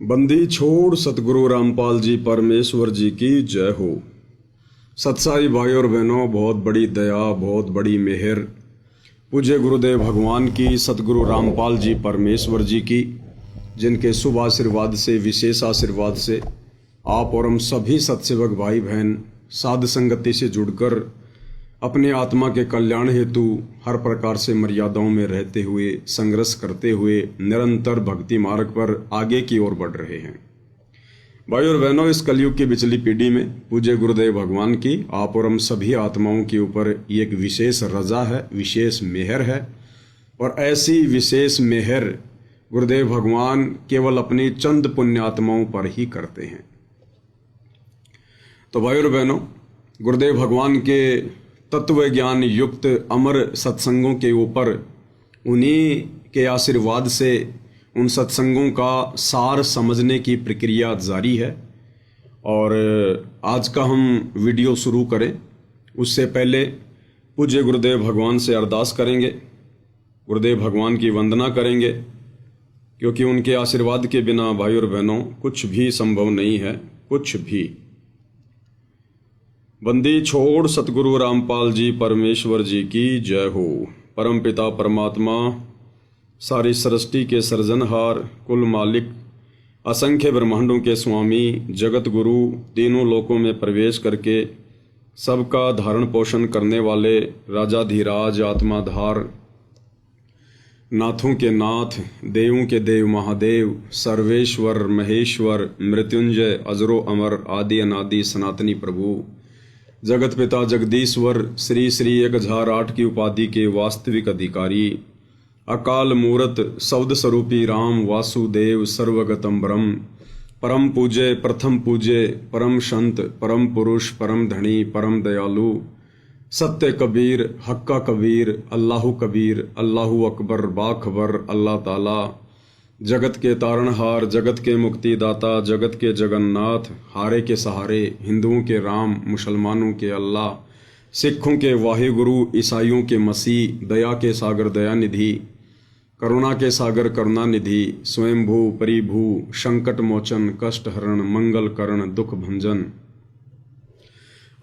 बंदी छोड़ सतगुरु रामपाल जी परमेश्वर जी की जय हो। सत्साई भाई और बहनों, बहुत बड़ी दया, बहुत बड़ी मेहर पूज्य गुरुदेव भगवान की, सतगुरु रामपाल जी परमेश्वर जी की, जिनके शुभ आशीर्वाद से, विशेष आशीर्वाद से आप और हम सभी सत्सेवक भाई बहन साध संगति से जुड़कर अपने आत्मा के कल्याण हेतु हर प्रकार से मर्यादाओं में रहते हुए, संघर्ष करते हुए निरंतर भक्ति मार्ग पर आगे की ओर बढ़ रहे हैं। भाई और बहनों, इस कलयुग की बिचली पीढ़ी में पूज्य गुरुदेव भगवान की आप और हम सभी आत्माओं के ऊपर एक विशेष रजा है, विशेष मेहर है। और ऐसी विशेष मेहर गुरुदेव भगवान केवल अपनी चंद पुण्य आत्माओं पर ही करते हैं। तो भाई और बहनों, गुरुदेव भगवान के तत्व ज्ञान युक्त अमर सत्संगों के ऊपर उन्हीं के आशीर्वाद से उन सत्संगों का सार समझने की प्रक्रिया जारी है। और आज का हम वीडियो शुरू करें उससे पहले पूज्य गुरुदेव भगवान से अरदास करेंगे, गुरुदेव भगवान की वंदना करेंगे, क्योंकि उनके आशीर्वाद के बिना भाई और बहनों कुछ भी संभव नहीं है, कुछ भी। बंदी छोड़ सतगुरु रामपाल जी परमेश्वर जी की जय हो। परम पिता परमात्मा, सारी सृष्टि के सृजनहार, कुल मालिक, असंख्य ब्रह्मांडों के स्वामी, जगत गुरु, तीनों लोकों में प्रवेश करके सबका धारण पोषण करने वाले राजाधिराज, आत्माधार, नाथों के नाथ, देवों के देव महादेव, सर्वेश्वर महेश्वर, मृत्युंजय, अजरो अमर, आदि अनादि सनातनी प्रभु, जगत पिता जगदीश्वर, श्री श्री 1008 की उपाधि के वास्तविक अधिकारी, अकाल मूरत, शब्द स्वरूपी राम वासुदेव, सर्वगतम ब्रह्म, परम पूज्य, प्रथम पूज्य, परम संत, परम पुरुष, परम धनी, परम दयालु, सत्य कबीर, हक्का कबीर, अल्लाहु कबीर, अल्लाहु अकबर, बाखबर, अल्लाह ताला, जगत के तारणहार, जगत के मुक्तिदाता, जगत के जगन्नाथ, हारे के सहारे, हिंदुओं के राम, मुसलमानों के अल्लाह, सिखों के वाहिगुरु, ईसाइयों के मसीह, दया के सागर दयानिधि, करुणा के सागर करुणानिधि, स्वयंभू परिभू, संकट मोचन, कष्ट हरण, मंगल करण, दुख भंजन,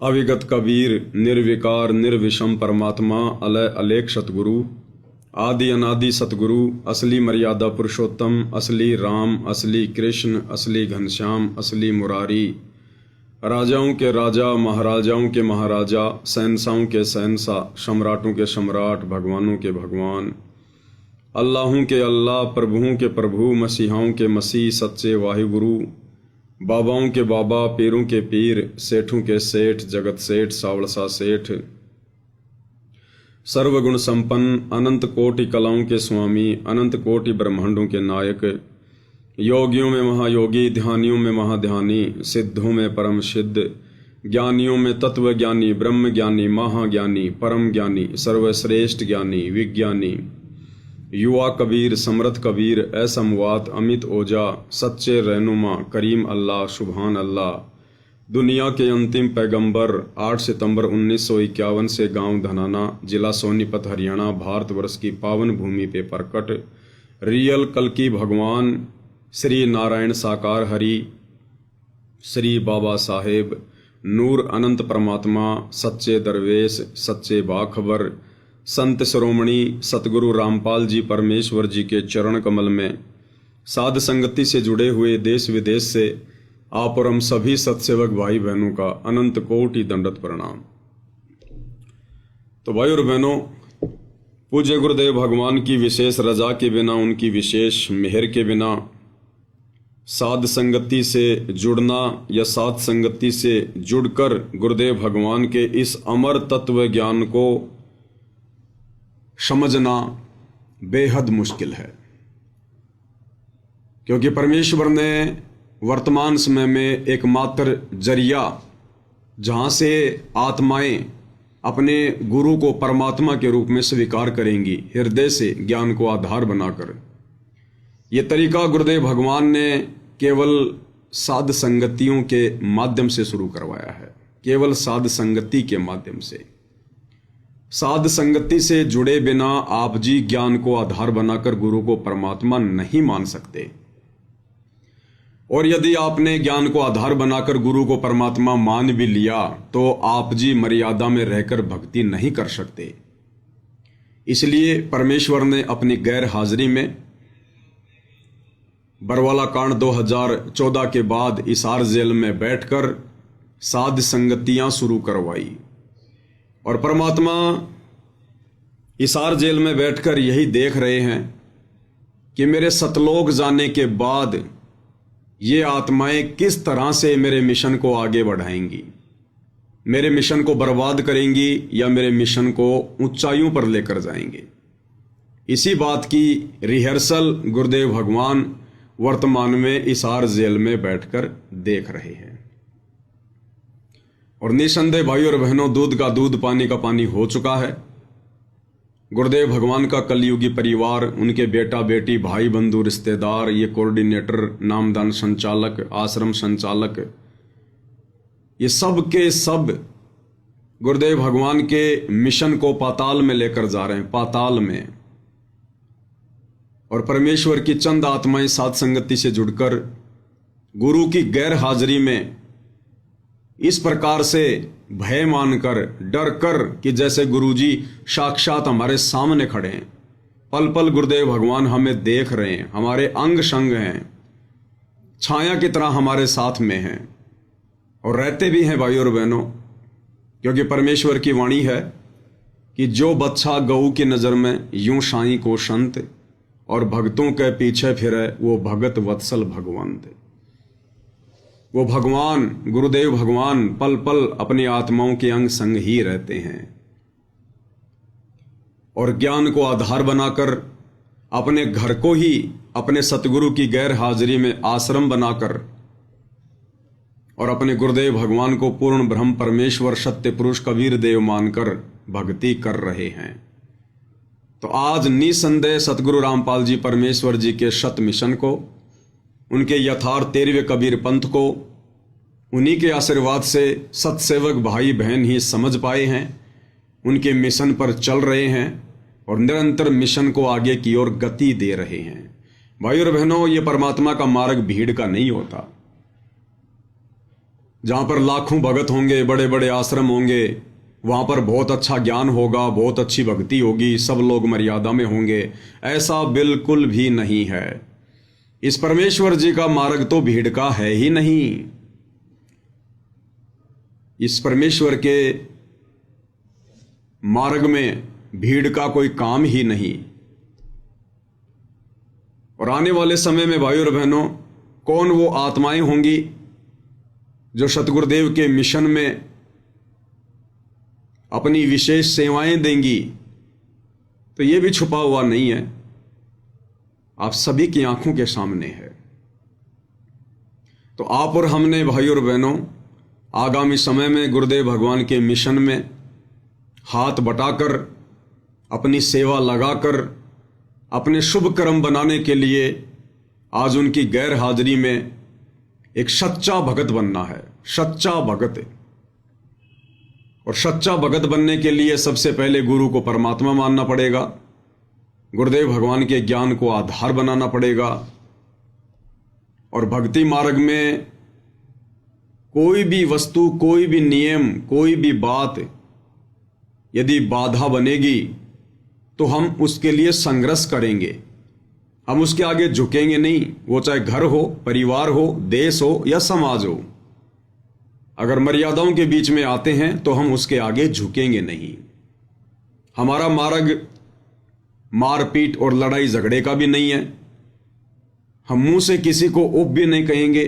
अविगत कबीर, निर्विकार निर्विषम परमात्मा, अलय अलेख सतगुरु, आदि अनादि सतगुरु, असली मर्यादा पुरुषोत्तम, असली राम, असली कृष्ण, असली घनश्याम, असली मुरारी, राजाओं के राजा, महाराजाओं के महाराजा, शहंशाहों के शहंशाह, सम्राटों के सम्राट, भगवानों के भगवान, अल्लाहों के अल्लाह, प्रभुओं के प्रभु, मसीहाओं के मसीह, सच्चे वाहिगुरु, बाबाओं के बाबा, पीरों के पीर, सेठों के सेठ, जगत सेठ, सावड़सा सेठ, सर्वगुण संपन्न, अनंत कोटि कलाओं के स्वामी, अनंत कोटि ब्रह्मांडों के नायक, योगियों में महायोगी, ध्यानियों में महाध्यानी, सिद्धों में परम सिद्ध, ज्ञानियों में तत्व ज्ञानी, ब्रह्म ज्ञानी, महाज्ञानी, परम ज्ञानी, सर्वश्रेष्ठ ज्ञानी, विज्ञानी, युवा कबीर, समर्थ कबीर, असमवात, अमित ओजा, सच्चे रहनुमा, करीम अल्लाह, सुभान अल्लाह, दुनिया के अंतिम पैगंबर, 8 सितंबर 1951 से गांव धनाना, जिला सोनीपत, हरियाणा, भारतवर्ष की पावन भूमि पे प्रकट रियल कल्कि भगवान श्री नारायण साकार हरि, श्री बाबा साहेब, नूर अनंत परमात्मा, सच्चे दरवेश, सच्चे बाखबर, संत शिरोमणि सतगुरु रामपाल जी परमेश्वर जी के चरण कमल में साध संगति से जुड़े हुए देश विदेश से आप और हम सभी सत्सेवक भाई बहनों का अनंत कोटि दंडवत प्रणाम। तो भाई और बहनों, पूज्य गुरुदेव भगवान की विशेष रजा के बिना, उनकी विशेष मेहर के बिना साध संगति से जुड़ना या साध संगति से जुड़कर गुरुदेव भगवान के इस अमर तत्व ज्ञान को समझना बेहद मुश्किल है, क्योंकि परमेश्वर ने वर्तमान समय में एकमात्र जरिया जहाँ से आत्माएं अपने गुरु को परमात्मा के रूप में स्वीकार करेंगी, हृदय से ज्ञान को आधार बनाकर, ये तरीका गुरुदेव भगवान ने केवल साध संगतियों के माध्यम से शुरू करवाया है। केवल साध संगति के माध्यम से, साध संगति से जुड़े बिना आप जी ज्ञान को आधार बनाकर गुरु को परमात्मा नहीं मान सकते। और यदि आपने ज्ञान को आधार बनाकर गुरु को परमात्मा मान भी लिया तो आप जी मर्यादा में रहकर भक्ति नहीं कर सकते। इसलिए परमेश्वर ने अपनी गैर हाजिरी में बरवाला कांड 2014 के बाद हिसार जेल में बैठकर साध संगतियां शुरू करवाई। और परमात्मा हिसार जेल में बैठकर यही देख रहे हैं कि मेरे सतलोक जाने के बाद ये आत्माएं किस तरह से मेरे मिशन को आगे बढ़ाएंगी, मेरे मिशन को बर्बाद करेंगी या मेरे मिशन को ऊंचाइयों पर लेकर जाएंगे। इसी बात की रिहर्सल गुरुदेव भगवान वर्तमान में हिसार जेल में बैठकर देख रहे हैं। और निसंदेह भाई और बहनों, दूध का दूध पानी का पानी हो चुका है। गुरुदेव भगवान का कलयुगी परिवार, उनके बेटा बेटी, भाई बंधु, रिश्तेदार, ये कोऑर्डिनेटर, नामदान संचालक, आश्रम संचालक, ये सब के सब गुरुदेव भगवान के मिशन को पाताल में लेकर जा रहे हैं, पाताल में। और परमेश्वर की चंद आत्माएं साध संगति से जुड़कर गुरु की गैर हाजिरी में इस प्रकार से भय मानकर, डर कर कि जैसे गुरुजी साक्षात हमारे सामने खड़े हैं, पल पल गुरुदेव भगवान हमें देख रहे हैं, हमारे अंग संग हैं, छाया की तरह हमारे साथ में हैं और रहते भी हैं भाई और बहनों। क्योंकि परमेश्वर की वाणी है कि जो बच्चा गऊ की नज़र में यूं साईं को संत और भक्तों के पीछे फिरे वो भगत वत्सल भगवंत। वो भगवान गुरुदेव भगवान पल पल अपनी आत्माओं के अंग संग ही रहते हैं। और ज्ञान को आधार बनाकर अपने घर को ही अपने सतगुरु की गैर हाजिरी में आश्रम बनाकर और अपने गुरुदेव भगवान को पूर्ण ब्रह्म परमेश्वर सत्य पुरुष कबीर देव मानकर भक्ति कर रहे हैं। तो आज निसंदेह सतगुरु रामपाल जी परमेश्वर जी के शत मिशन को, उनके यथार्थ 13वें कबीर पंथ को उन्हीं के आशीर्वाद से सतसेवक भाई बहन ही समझ पाए हैं, उनके मिशन पर चल रहे हैं और निरंतर मिशन को आगे की ओर गति दे रहे हैं। भाई और बहनों, ये परमात्मा का मार्ग भीड़ का नहीं होता, जहां पर लाखों भगत होंगे, बड़े बड़े आश्रम होंगे, वहां पर बहुत अच्छा ज्ञान होगा, बहुत अच्छी भक्ति होगी, सब लोग मर्यादा में होंगे। ऐसा बिल्कुल भी नहीं है। इस परमेश्वर जी का मार्ग तो भीड़ का है ही नहीं। इस परमेश्वर के मार्ग में भीड़ का कोई काम ही नहीं। और आने वाले समय में भाई और बहनों, कौन वो आत्माएं होंगी जो सतगुरुदेव के मिशन में अपनी विशेष सेवाएं देंगी, तो ये भी छुपा हुआ नहीं है, आप सभी की आंखों के सामने है। तो आप और हमने भाई और बहनों आगामी समय में गुरुदेव भगवान के मिशन में हाथ बटाकर, अपनी सेवा लगाकर, अपने शुभ कर्म बनाने के लिए आज उनकी गैर हाजिरी में एक सच्चा भगत बनना है, सच्चा भगत। और सच्चा भगत बनने के लिए सबसे पहले गुरु को परमात्मा मानना पड़ेगा, गुरुदेव भगवान के ज्ञान को आधार बनाना पड़ेगा। और भक्ति मार्ग में कोई भी वस्तु, कोई भी नियम, कोई भी बात यदि बाधा बनेगी तो हम उसके लिए संघर्ष करेंगे, हम उसके आगे झुकेंगे नहीं। वो चाहे घर हो, परिवार हो, देश हो या समाज हो, अगर मर्यादाओं के बीच में आते हैं तो हम उसके आगे झुकेंगे नहीं। हमारा मार्ग मारपीट और लड़ाई झगड़े का भी नहीं है। हम मुंह से किसी को उप भी नहीं कहेंगे,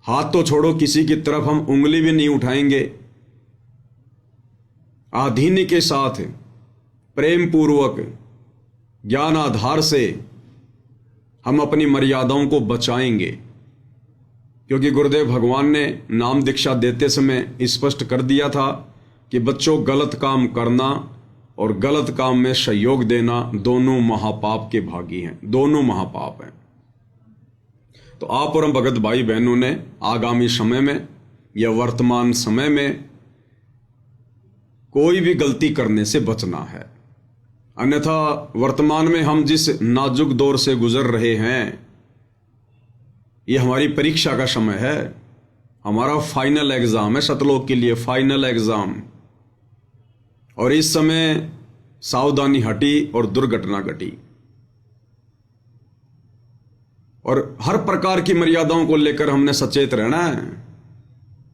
हाथ तो छोड़ो किसी की तरफ हम उंगली भी नहीं उठाएंगे। आधीन्य के साथ प्रेम पूर्वक ज्ञान आधार से हम अपनी मर्यादाओं को बचाएंगे। क्योंकि गुरुदेव भगवान ने नाम दीक्षा देते समय स्पष्ट कर दिया था कि बच्चों, गलत काम करना और गलत काम में सहयोग देना दोनों महापाप के भागी हैं, दोनों महापाप हैं। तो आप और हम भगत भाई बहनों ने आगामी समय में या वर्तमान समय में कोई भी गलती करने से बचना है। अन्यथा वर्तमान में हम जिस नाजुक दौर से गुजर रहे हैं, ये हमारी परीक्षा का समय है, हमारा फाइनल एग्जाम है, सतलोक के लिए फाइनल एग्जाम। और इस समय सावधानी हटी और दुर्घटना घटी। और हर प्रकार की मर्यादाओं को लेकर हमने सचेत रहना है।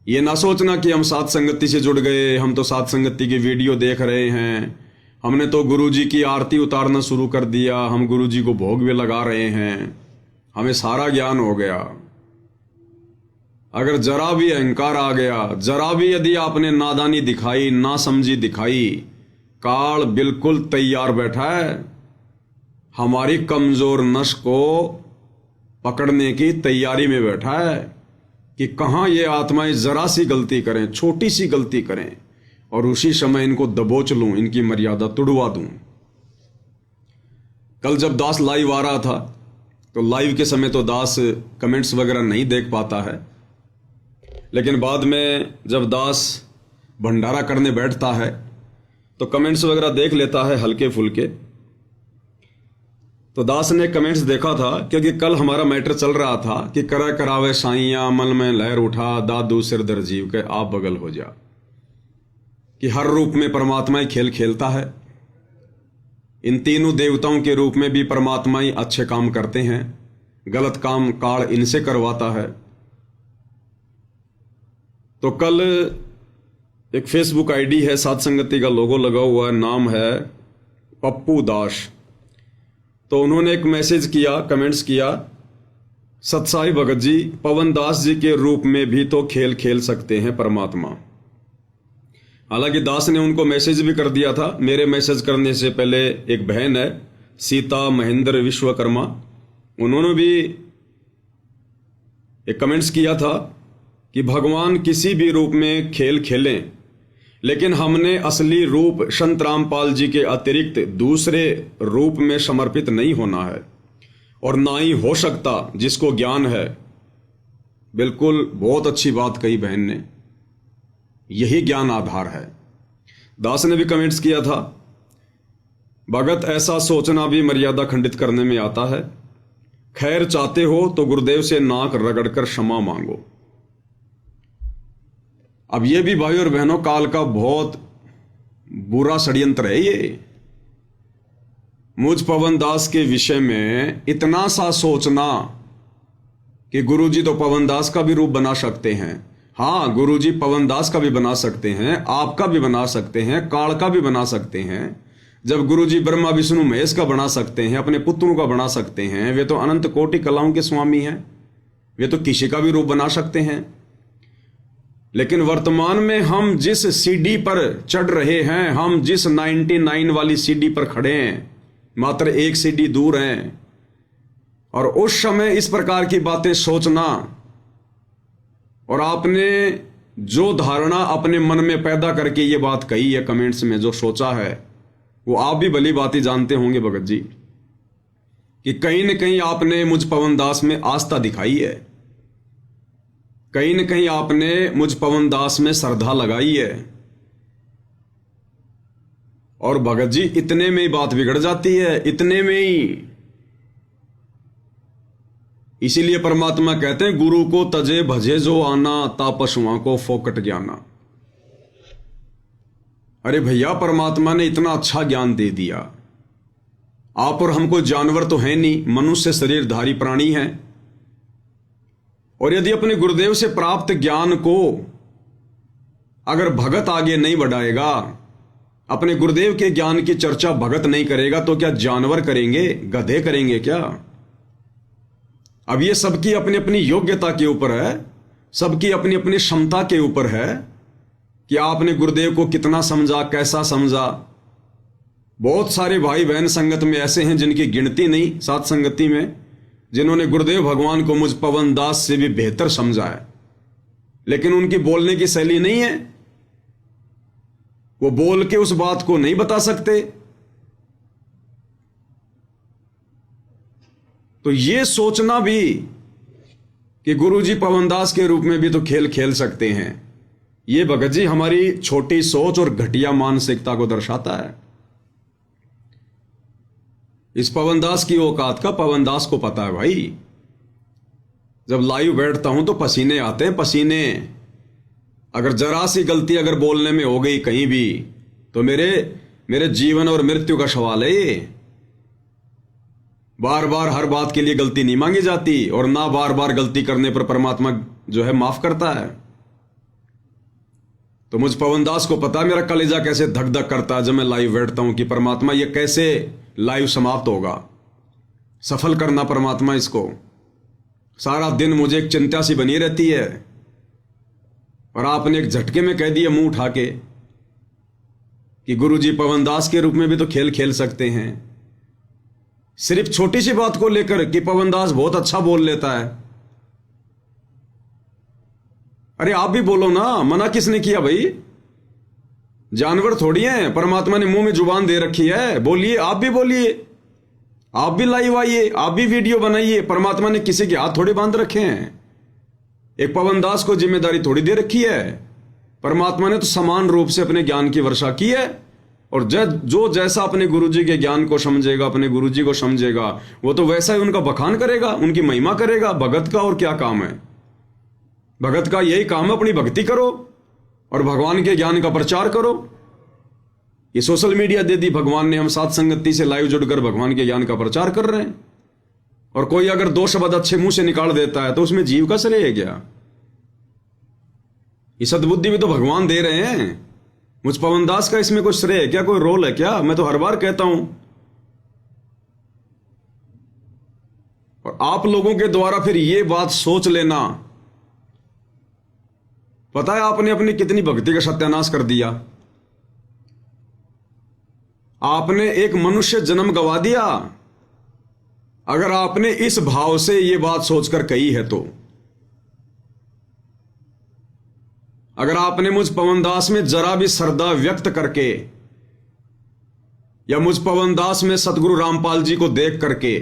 ये ना सोचना कि हम साथ संगति से जुड़ गए, हम तो साथ संगति की वीडियो देख रहे हैं, हमने तो गुरुजी की आरती उतारना शुरू कर दिया, हम गुरुजी को भोग भी लगा रहे हैं, हमें सारा ज्ञान हो गया। अगर जरा भी अहंकार आ गया, जरा भी यदि आपने नादानी दिखाई, ना समझी दिखाई, काल बिल्कुल तैयार बैठा है हमारी कमजोर नस को पकड़ने की तैयारी में बैठा है कि कहां ये आत्माएं जरा सी गलती करें, छोटी सी गलती करें, और उसी समय इनको दबोच लूं, इनकी मर्यादा तुड़वा दूं। कल जब दास लाइव आ रहा था तो लाइव के समय तो दास कमेंट्स वगैरह नहीं देख पाता है, लेकिन बाद में जब दास भंडारा करने बैठता है तो कमेंट्स वगैरह देख लेता है हल्के फुल्के। तो दास ने कमेंट्स देखा था, क्योंकि कल हमारा मैटर चल रहा था कि करा करावे साइया मन में लहर उठा, दादू सिर दर जीव के आप बगल हो जा, कि हर रूप में परमात्मा ही खेल खेलता है। इन तीनों देवताओं के रूप में भी परमात्मा ही अच्छे काम करते हैं, गलत काम काल इनसे करवाता है। तो कल एक फेसबुक आईडी है, साथ संगति का लोगो लगा हुआ है, नाम है पप्पू दास। तो उन्होंने एक मैसेज किया, कमेंट्स किया, सतसाई भगत जी पवन दास जी के रूप में भी तो खेल खेल सकते हैं परमात्मा। हालांकि दास ने उनको मैसेज भी कर दिया था। मेरे मैसेज करने से पहले एक बहन है सीता महेंद्र विश्वकर्मा, उन्होंने भी एक कमेंट्स किया था कि भगवान किसी भी रूप में खेल खेलें, लेकिन हमने असली रूप संत रामपाल जी के अतिरिक्त दूसरे रूप में समर्पित नहीं होना है, और ना ही हो सकता जिसको ज्ञान है। बिल्कुल बहुत अच्छी बात कही बहन ने, यही ज्ञान आधार है। दास ने भी कमेंट्स किया था, भगत ऐसा सोचना भी मर्यादा खंडित करने में आता है, खैर चाहते हो तो गुरुदेव से नाक रगड़कर क्षमा मांगो। अब ये भी भाई और बहनों काल का बहुत बुरा षड्यंत्र है ये। मुझ पवन दास के विषय में इतना सा सोचना कि गुरुजी तो पवन दास का भी रूप बना सकते हैं। हाँ, गुरुजी पवन दास का भी बना सकते हैं, आपका भी बना सकते हैं, काल का भी बना सकते हैं। जब गुरुजी ब्रह्मा विष्णु महेश का बना सकते हैं, अपने पुत्रों का बना सकते हैं, वे तो अनंत कोटि कलाओं के स्वामी हैं, वे तो किसी का भी रूप बना सकते हैं। लेकिन वर्तमान में हम जिस सीढ़ी पर चढ़ रहे हैं, हम जिस 99 वाली सीढ़ी पर खड़े हैं, मात्र एक सीढ़ी दूर हैं। और उस समय इस प्रकार की बातें सोचना, और आपने जो धारणा अपने मन में पैदा करके ये बात कही है कमेंट्स में, जो सोचा है, वो आप भी भली बात ही जानते होंगे भगत जी, कि कहीं न कहीं आपने मुझ पवन दास में आस्था दिखाई है, कहीं न कहीं आपने मुझ पवन दास में श्रद्धा लगाई है। और भगत जी इतने में ही बात बिगड़ जाती है, इतने में ही। इसीलिए परमात्मा कहते हैं, गुरु को तजे भजे जो आना, तापसुआ को फोकट ज्ञाना। अरे भैया, परमात्मा ने इतना अच्छा ज्ञान दे दिया, आप और हमको जानवर तो है नहीं, मनुष्य शरीरधारी प्राणी हैं। और यदि अपने गुरुदेव से प्राप्त ज्ञान को अगर भगत आगे नहीं बढ़ाएगा, अपने गुरुदेव के ज्ञान की चर्चा भगत नहीं करेगा, तो क्या जानवर करेंगे, गधे करेंगे क्या? अब ये सबकी अपनी अपनी योग्यता के ऊपर है, सबकी अपनी अपनी क्षमता के ऊपर है कि आपने गुरुदेव को कितना समझा, कैसा समझा। बहुत सारे भाई बहन संगत में ऐसे हैं जिनकी गिनती नहीं, साथ संगति में, जिन्होंने गुरुदेव भगवान को मुझ पवन दास से भी बेहतर समझा है, लेकिन उनकी बोलने की शैली नहीं है, वो बोल के उस बात को नहीं बता सकते। तो ये सोचना भी कि गुरुजी पवन दास के रूप में भी तो खेल खेल सकते हैं, ये भगत जी हमारी छोटी सोच और घटिया मानसिकता को दर्शाता है। इस पवन दास की औकात का पवन दास को पता है भाई। जब लाइव बैठता हूं तो पसीने आते हैं, पसीने। अगर जरा सी गलती अगर बोलने में हो गई कहीं भी तो मेरे जीवन और मृत्यु का सवाल है ये। बार बार हर बात के लिए गलती नहीं मांगी जाती, और ना बार बार गलती करने पर परमात्मा जो है माफ करता है। तो मुझ पवन दास को पता है मेरा कलेजा कैसे धक धक करता है जब मैं लाइव बैठता हूं कि परमात्मा ये कैसे लाइव समाप्त होगा, सफल करना परमात्मा इसको। सारा दिन मुझे एक चिंता सी बनी रहती है, और आपने एक झटके में कह दिया मुंह उठा के कि गुरुजी पवन दास के रूप में भी तो खेल खेल सकते हैं। सिर्फ छोटी सी बात को लेकर कि पवन दास बहुत अच्छा बोल लेता है। अरे आप भी बोलो ना, मना किसने किया भाई? जानवर थोड़ी हैं, परमात्मा ने मुंह में जुबान दे रखी है। बोलिए, आप भी बोलिए, आप भी लाइव आइए, आप भी वीडियो बनाइए। परमात्मा ने किसी के हाथ थोड़ी बांध रखे हैं। एक पवन दास को जिम्मेदारी थोड़ी दे रखी है। परमात्मा ने तो समान रूप से अपने ज्ञान की वर्षा की है, और जो जैसा अपने गुरुजी के ज्ञान को समझेगा, अपने गुरुजी को समझेगा, वो तो वैसा ही उनका बखान करेगा, उनकी महिमा करेगा। भगत का और क्या काम है? भगत का यही काम है, अपनी भक्ति करो और भगवान के ज्ञान का प्रचार करो। ये सोशल मीडिया दे दी भगवान ने, हम साथ संगति से लाइव जुड़कर भगवान के ज्ञान का प्रचार कर रहे हैं। और कोई अगर दो शब्द अच्छे मुंह से निकाल देता है तो उसमें जीव का श्रेय है क्या? ये सद्बुद्धि भी तो भगवान दे रहे हैं। मुझ पवन दास का इसमें कोई श्रेय है क्या, कोई रोल है क्या? मैं तो हर बार कहता हूं, और आप लोगों के द्वारा फिर ये बात सोच लेना। पता है आपने अपनी कितनी भक्ति का सत्यानाश कर दिया। आपने एक मनुष्य जन्म गवा दिया। अगर आपने इस भाव से ये बात सोचकर कही है तो, अगर आपने मुझ पवन दास में जरा भी श्रद्धा व्यक्त करके, या मुझ पवन दास में सतगुरु रामपाल जी को देख करके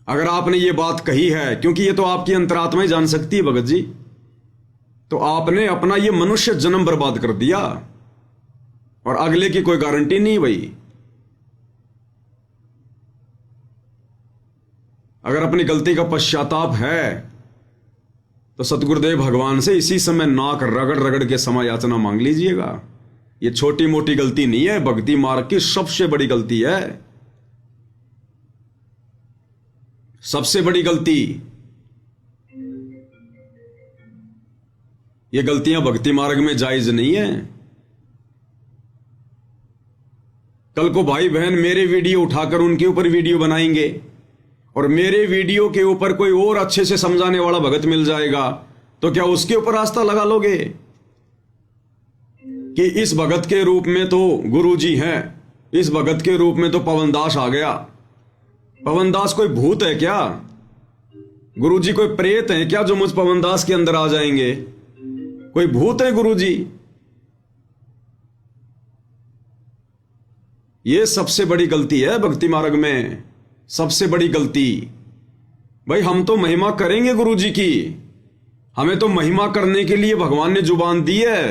अगर आपने ये बात कही है, क्योंकि ये तो आपकी अंतरात्मा ही जान सकती है भगत जी, तो आपने अपना ये मनुष्य जन्म बर्बाद कर दिया, और अगले की कोई गारंटी नहीं भाई। अगर अपनी गलती का पश्चाताप है तो सतगुरुदेव भगवान से इसी समय नाक रगड़ रगड़ के क्षमा याचना मांग लीजिएगा। ये छोटी मोटी गलती नहीं है, भक्ति मार्ग की सबसे बड़ी गलती है। सबसे बड़ी गलती। ये गलतियां भक्ति मार्ग में जायज नहीं है। कल को भाई बहन मेरे वीडियो उठाकर उनके ऊपर वीडियो बनाएंगे, और मेरे वीडियो के ऊपर कोई और अच्छे से समझाने वाला भगत मिल जाएगा, तो क्या उसके ऊपर आस्था लगा लोगे कि इस भगत के रूप में तो गुरुजी हैं, इस भगत के रूप में तो पवन दास आ गया? पवन दास कोई भूत है क्या? गुरुजी कोई प्रेत है क्या जो मुझ पवन दास के अंदर आ जाएंगे? कोई भूत है गुरुजी? ये सबसे बड़ी गलती है भक्ति मार्ग में, सबसे बड़ी गलती। भाई हम तो महिमा करेंगे गुरुजी की, हमें तो महिमा करने के लिए भगवान ने जुबान दी है।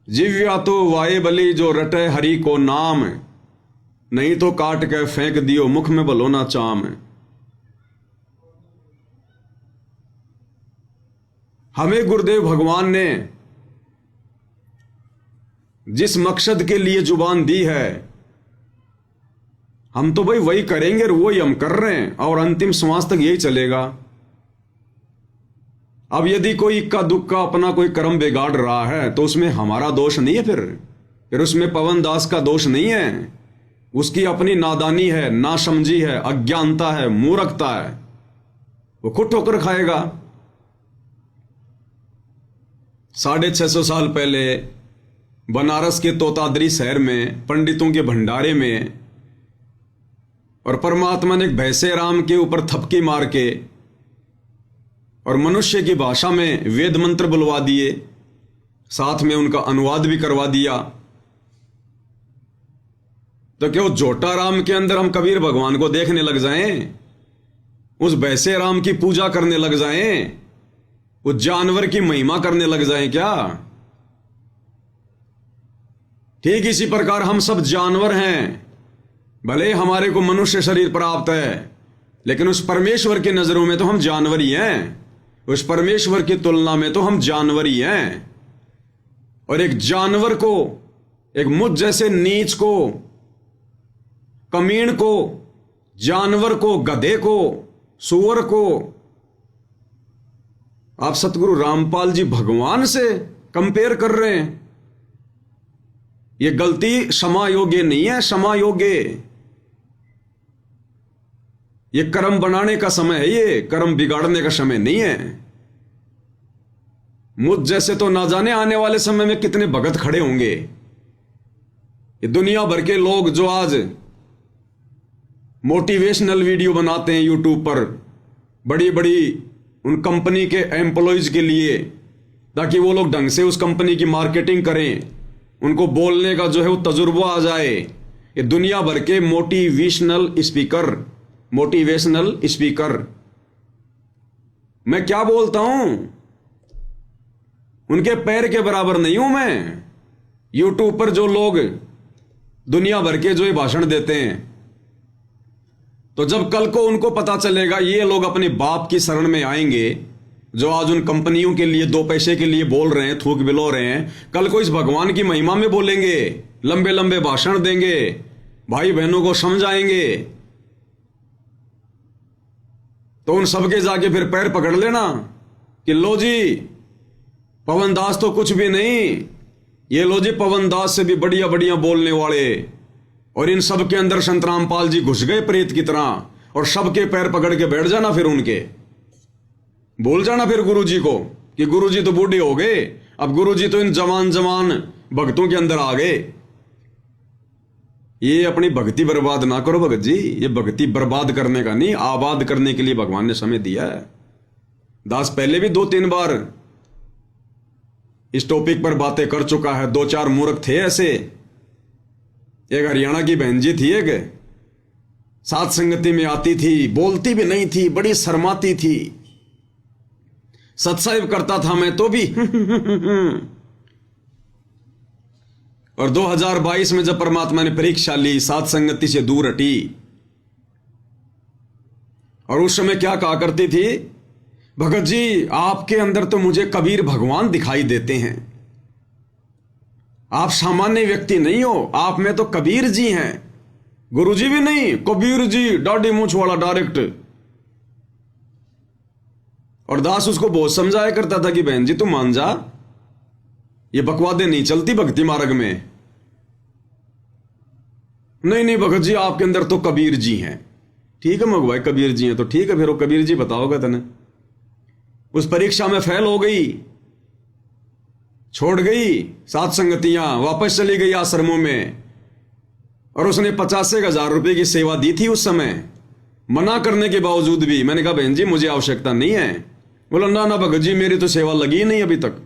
जिव्या तो वाये बली जो रटे हरि को नाम, नहीं तो काट के फेंक दियो मुख में बलो ना चाम। हमें गुरुदेव भगवान ने जिस मकसद के लिए जुबान दी है, हम तो भाई वही करेंगे और वही हम कर रहे हैं, और अंतिम श्वास तक यही चलेगा। अब यदि कोई इक्का दुक्का अपना कोई कर्म बिगाड़ रहा है तो उसमें हमारा दोष नहीं है, फिर उसमें पवन दास का दोष नहीं है। उसकी अपनी नादानी है, नासमझी है, अज्ञानता है, मूर्खता है, वो खुद ठोकर खाएगा। 650 साल पहले बनारस के तोतादरी शहर में पंडितों के भंडारे में, और परमात्मा ने एक भैंसे राम के ऊपर थपकी मार के और मनुष्य की भाषा में वेद मंत्र बुलवा दिए, साथ में उनका अनुवाद भी करवा दिया। तो क्या उस जोटा राम के अंदर हम कबीर भगवान को देखने लग जाएं, उस भैंसे राम की पूजा करने लग जाएं, उस जानवर की महिमा करने लग जाएं क्या? ठीक इसी प्रकार हम सब जानवर हैं। भले हमारे को मनुष्य शरीर प्राप्त है, लेकिन उस परमेश्वर की नजरों में तो हम जानवर ही हैं। उस परमेश्वर की तुलना में तो हम जानवर ही हैं। और एक जानवर को, एक मुझ जैसे नीच को, कमीण को, जानवर को, गधे को, सुअर को आप सतगुरु रामपाल जी भगवान से कंपेयर कर रहे हैं। यह गलती क्षमा योग्य नहीं है, क्षमा योग्य। यह कर्म बनाने का समय है, ये कर्म बिगाड़ने का समय नहीं है। मुझ जैसे तो ना जाने आने वाले समय में कितने भगत खड़े होंगे। ये दुनिया भर के लोग जो आज मोटिवेशनल वीडियो बनाते हैं यूट्यूब पर, बड़ी बड़ी उन कंपनी के एम्प्लॉयज के लिए, ताकि वो लोग ढंग से उस कंपनी की मार्केटिंग करें, उनको बोलने का जो है वो तजुर्बा आ जाए। ये दुनिया भर के मोटिवेशनल स्पीकर मैं क्या बोलता हूं, उनके पैर के बराबर नहीं हूं मैं। यूट्यूब पर जो लोग दुनिया भर के जो ये भाषण देते हैं, तो जब कल को उनको पता चलेगा ये लोग अपने बाप की शरण में आएंगे, जो आज उन कंपनियों के लिए दो पैसे के लिए बोल रहे हैं, थूक बिलो रहे हैं, कल को इस भगवान की महिमा में बोलेंगे, लंबे लंबे भाषण देंगे, भाई बहनों को समझाएंगे, तो उन सबके जाके फिर पैर पकड़ लेना कि लो जी पवन दास तो कुछ भी नहीं, ये लो जी पवन दास से भी बढ़िया बढ़िया बोलने वाले। और इन सब के अंदर संत रामपाल जी घुस गए प्रेत की तरह, और सबके पैर पकड़ के बैठ जाना, फिर उनके बोल जाना फिर गुरु जी को कि गुरु जी तो बूढ़े हो गए, अब गुरु जी तो इन जवान जवान भक्तों के अंदर आ गए। ये अपनी भक्ति बर्बाद ना करो भगत जी, ये भक्ति बर्बाद करने का नहीं, आबाद करने के लिए भगवान ने समय दिया है। दास पहले भी 2-3 बार इस टॉपिक पर बातें कर चुका है। 2-4 मूर्ख थे ऐसे। एक हरियाणा की बहन जी थी, एक साथ संगति में आती थी, बोलती भी नहीं थी, बड़ी शर्माती थी, सत्संग करता था मैं तो भी और 2022 में जब परमात्मा ने परीक्षा ली, साथ संगति से दूर हटी, और उस समय क्या कहा करती थी, भगत जी आपके अंदर तो मुझे कबीर भगवान दिखाई देते हैं, आप सामान्य व्यक्ति नहीं हो, आप में तो कबीर जी हैं, गुरु जी भी नहीं, कबीर जी, दाढ़ी मूंछ वाला डायरेक्ट। और दास उसको बहुत समझाया करता था कि बहन जी तू मान जा, ये बकवादे नहीं चलती भक्ति मार्ग में। नहीं नहीं भगत जी आपके अंदर तो कबीर जी हैं। ठीक है मगवाई, कबीर जी हैं तो ठीक है, फिर वो कबीर जी बताओगे तने। उस परीक्षा में फेल हो गई, छोड़ गई सात संगतियां, वापस चली गई आश्रमों में, और उसने 50,000 रुपए की सेवा दी थी उस समय। मना करने के बावजूद भी मैंने कहा बहन जी मुझे आवश्यकता नहीं है। बोला ना ना भगत जी मेरी तो सेवा लगी नहीं अभी तक।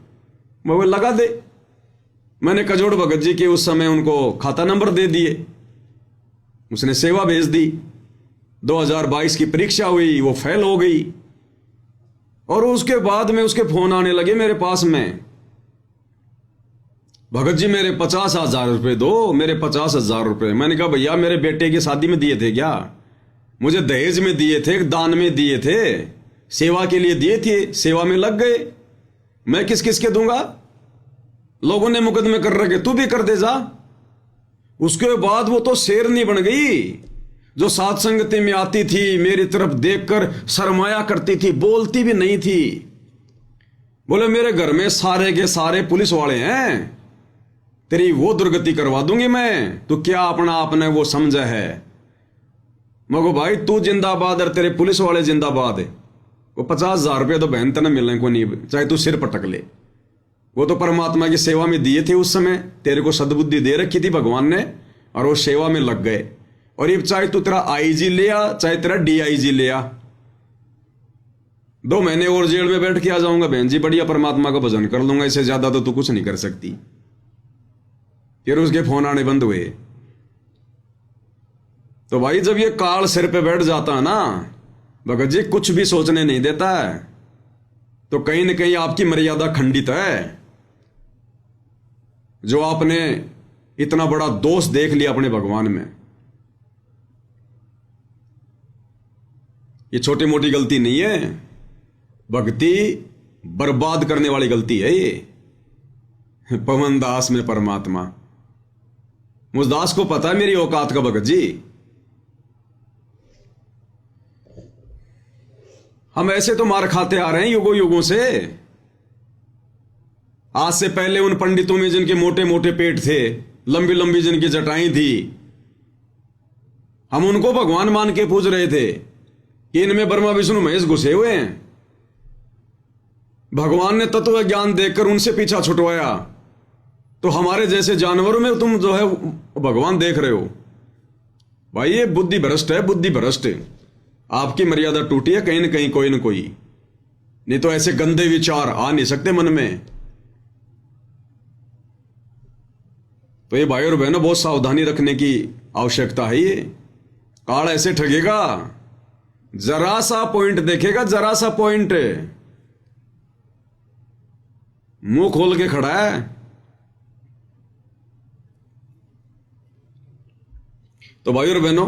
मैं बोला लगा दे। मैंने कजोड़ भगत जी के उस समय उनको खाता नंबर दे दिए, उसने सेवा भेज दी। 2022 की परीक्षा हुई, वो फेल हो गई, और उसके बाद में उसके फोन आने लगे मेरे पास में, भगत जी मेरे 50,000 रुपए दो, मेरे 50,000 रुपए। मैंने कहा भैया मेरे बेटे की शादी में दिए थे क्या? मुझे दहेज में दिए थे, दान में दिए थे, सेवा के लिए दिए थे, सेवा में लग गए, मैं किस किस के दूंगा? लोगों ने मुकदमे कर रखे, तू भी कर दे जा। उसके बाद वो तो शेरनी बन गई, जो साथ संगति में आती थी, मेरी तरफ देखकर शर्माया करती थी, बोलती भी नहीं थी। बोले मेरे घर में सारे के सारे पुलिस वाले हैं, तेरी वो दुर्गति करवा दूंगी मैं, तो क्या अपना आपने वो समझा है? मगो भाई तू जिंदाबाद और तेरे पुलिस वाले जिंदाबाद है। वो 50,000 रुपये तो बहन तने मिलने को नहीं, चाहे तू सिर पटक ले। वो तो परमात्मा की सेवा में दिए थे उस समय, तेरे को सद्बुद्धि दे रखी थी भगवान ने, और वो सेवा में लग गए। और ये चाहे तू तेरा आईजी ले आ, चाहे तेरा डीआईजी ले आ, 2 महीने और जेल में बैठ के आ जाऊंगा बहन जी, बढ़िया परमात्मा का भजन कर लूंगा, इससे ज्यादा तो तू कुछ नहीं कर सकती। फिर उसके फोन आने बंद हुए। तो भाई जब ये काल सिर पे बैठ जाता है ना भगत जी, कुछ भी सोचने नहीं देता है, तो कहीं ना कहीं आपकी मर्यादा खंडित है। जो आपने इतना बड़ा दोष देख लिया अपने भगवान में। ये छोटी मोटी गलती नहीं है, भक्ति बर्बाद करने वाली गलती है ये। पवन दास में परमात्मा, मुझ दास को पता है मेरी औकात का भगत जी। हम ऐसे तो मार खाते आ रहे हैं युगों युगों से। आज से पहले उन पंडितों में जिनके मोटे मोटे पेट थे, लंबी लंबी जिनकी जटाएं थी, हम उनको भगवान मान के पूज रहे थे कि इनमें ब्रह्मा विष्णु महेश घुसे हुए हैं। भगवान ने तत्व ज्ञान देकर उनसे पीछा छुटवाया, तो हमारे जैसे जानवरों में तुम जो है भगवान देख रहे हो। भाई ये बुद्धि भ्रष्ट है, बुद्धि भ्रष्ट। आपकी मर्यादा टूटी है कहीं न कहीं, कोई न कोई, नहीं तो ऐसे गंदे विचार आ नहीं सकते मन में। तो ये भाई और बहनों बहुत सावधानी रखने की आवश्यकता है। ये काल ऐसे ठगेगा, जरा सा पॉइंट देखेगा, जरा सा पॉइंट, मुंह खोल के खड़ा है। तो भाई और बहनों,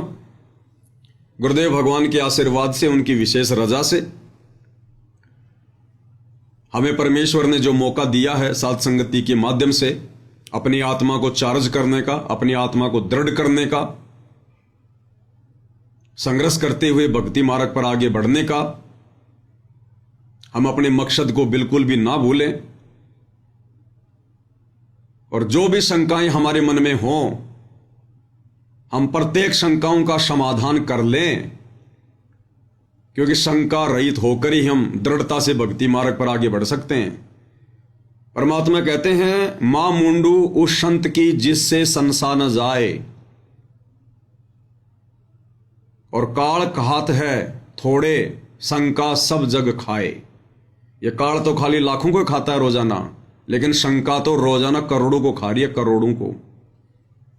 गुरुदेव भगवान के आशीर्वाद से, उनकी विशेष रजा से हमें परमेश्वर ने जो मौका दिया है साध संगति के माध्यम से अपनी आत्मा को चार्ज करने का, अपनी आत्मा को दृढ़ करने का, संघर्ष करते हुए भक्ति मार्ग पर आगे बढ़ने का, हम अपने मकसद को बिल्कुल भी ना भूलें। और जो भी शंकाएं हमारे मन में हों, हम प्रत्येक शंकाओं का समाधान कर लें, क्योंकि शंका रहित होकर ही हम दृढ़ता से भक्ति मार्ग पर आगे बढ़ सकते हैं। परमात्मा कहते हैं, मां मुंडू उस संत की जिससे संसा न जाए, और काल कहात है थोड़े शंका सब जग खाए। यह काल तो खाली लाखों को खाता है रोजाना, लेकिन शंका तो रोजाना करोड़ों को खा रही है, करोड़ों को।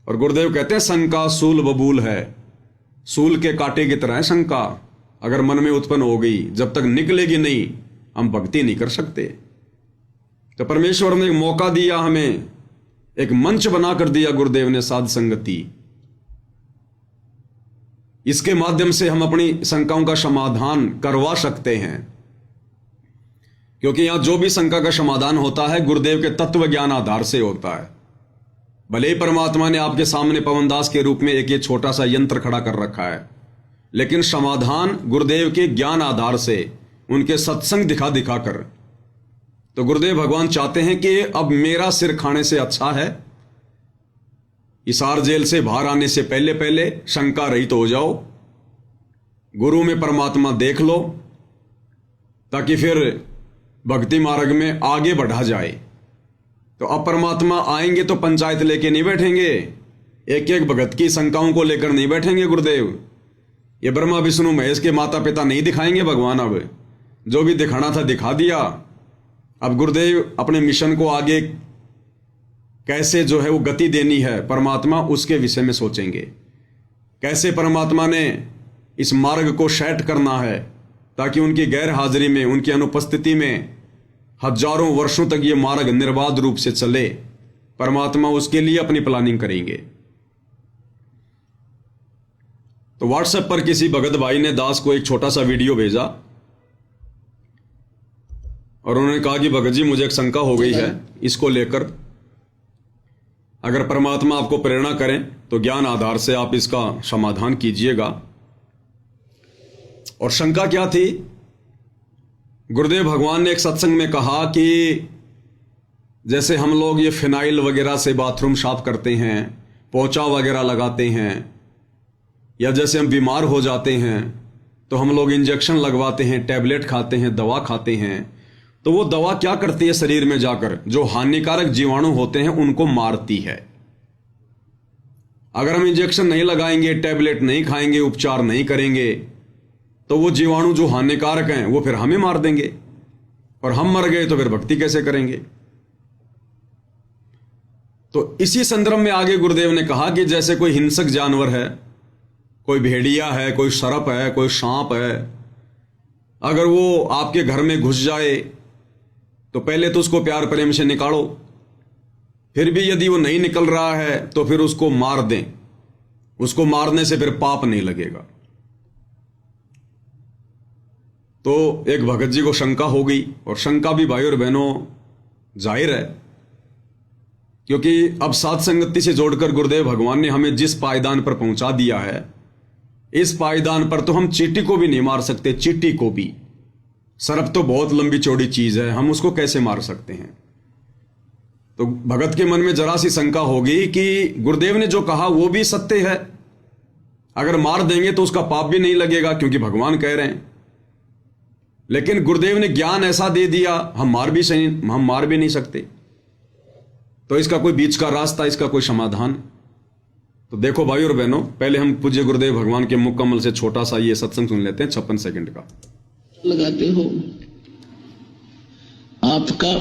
और गुरुदेव कहते हैं, शंका सूल बबूल है, सूल के कांटे की तरह है शंका। अगर मन में उत्पन्न हो गई, जब तक निकलेगी नहीं, हम भक्ति नहीं कर सकते। तो परमेश्वर ने एक मौका दिया, हमें एक मंच बनाकर दिया गुरुदेव ने, साध संगति। इसके माध्यम से हम अपनी शंकाओं का समाधान करवा सकते हैं, क्योंकि यहां जो भी शंका का समाधान होता है गुरुदेव के तत्व ज्ञान आधार से होता है। भले ही परमात्मा ने आपके सामने पवनदास के रूप में एक ये छोटा सा यंत्र खड़ा कर रखा है, लेकिन समाधान गुरुदेव के ज्ञान आधार से, उनके सत्संग दिखा दिखा कर। तो गुरुदेव भगवान चाहते हैं कि अब मेरा सिर खाने से अच्छा है, हिसार जेल से बाहर आने से पहले पहले शंका रहित हो जाओ, गुरु में परमात्मा देख लो, ताकि फिर भक्ति मार्ग में आगे बढ़ा जाए। तो अब परमात्मा आएंगे तो पंचायत लेके नहीं बैठेंगे, एक एक भगत की शंकाओं को लेकर नहीं बैठेंगे गुरुदेव। ये ब्रह्मा विष्णु महेश के माता पिता नहीं दिखाएंगे भगवान, अब जो भी दिखाना था दिखा दिया। अब गुरुदेव अपने मिशन को आगे कैसे जो है वो गति देनी है, परमात्मा उसके विषय में सोचेंगे। कैसे परमात्मा ने इस मार्ग को सेट करना है, ताकि उनकी गैर हाजिरी में, उनकी अनुपस्थिति में हजारों वर्षों तक ये मार्ग निर्बाध रूप से चले, परमात्मा उसके लिए अपनी प्लानिंग करेंगे। तो व्हाट्सएप पर किसी भगत भाई ने दास को एक छोटा सा वीडियो भेजा, और उन्होंने कहा कि भगत जी मुझे एक शंका हो गई है, इसको लेकर अगर परमात्मा आपको प्रेरणा करें तो ज्ञान आधार से आप इसका समाधान कीजिएगा। और शंका क्या थी? गुरुदेव भगवान ने एक सत्संग में कहा कि जैसे हम लोग ये फिनाइल वगैरह से बाथरूम साफ करते हैं, पोंछा वगैरह लगाते हैं, या जैसे हम बीमार हो जाते हैं तो हम लोग इंजेक्शन लगवाते हैं, टैबलेट खाते हैं, दवा खाते हैं, तो वो दवा क्या करती है शरीर में जाकर, जो हानिकारक जीवाणु होते हैं उनको मारती है। अगर हम इंजेक्शन नहीं लगाएंगे, टैबलेट नहीं खाएंगे, उपचार नहीं करेंगे, तो वो जीवाणु जो हानिकारक हैं वो फिर हमें मार देंगे, और हम मर गए तो फिर भक्ति कैसे करेंगे। तो इसी संदर्भ में आगे गुरुदेव ने कहा कि जैसे कोई हिंसक जानवर है, कोई भेड़िया है, कोई सर्प है, कोई सांप है, अगर वो आपके घर में घुस जाए तो पहले तो उसको प्यार प्रेम से निकालो, फिर भी यदि वो नहीं निकल रहा है तो फिर उसको मार दें। उसको मारने से फिर पाप नहीं लगेगा। तो एक भगत जी को शंका हो गई, और शंका भी भाई और बहनों जाहिर है, क्योंकि अब साथ संगति से जोड़कर गुरुदेव भगवान ने हमें जिस पायदान पर पहुंचा दिया है, इस पायदान पर तो हम चींटी को भी नहीं मार सकते। चींटी को भी, सर्प तो बहुत लंबी चौड़ी चीज है, हम उसको कैसे मार सकते हैं। तो भगत के मन में जरा सी शंका होगी कि गुरुदेव ने जो कहा वो भी सत्य है, अगर मार देंगे तो उसका पाप भी नहीं लगेगा क्योंकि भगवान कह रहे हैं। लेकिन गुरुदेव ने ज्ञान ऐसा दे दिया, हम मार भी नहीं सकते। तो इसका कोई बीच का रास्ता, इसका कोई समाधान। तो देखो भाई और बहनों, पहले हम पूज्य गुरुदेव भगवान के मुकम्मल से छोटा सा ये सत्संग सुन लेते हैं 56 सेकंड का। लगाते हो, आपका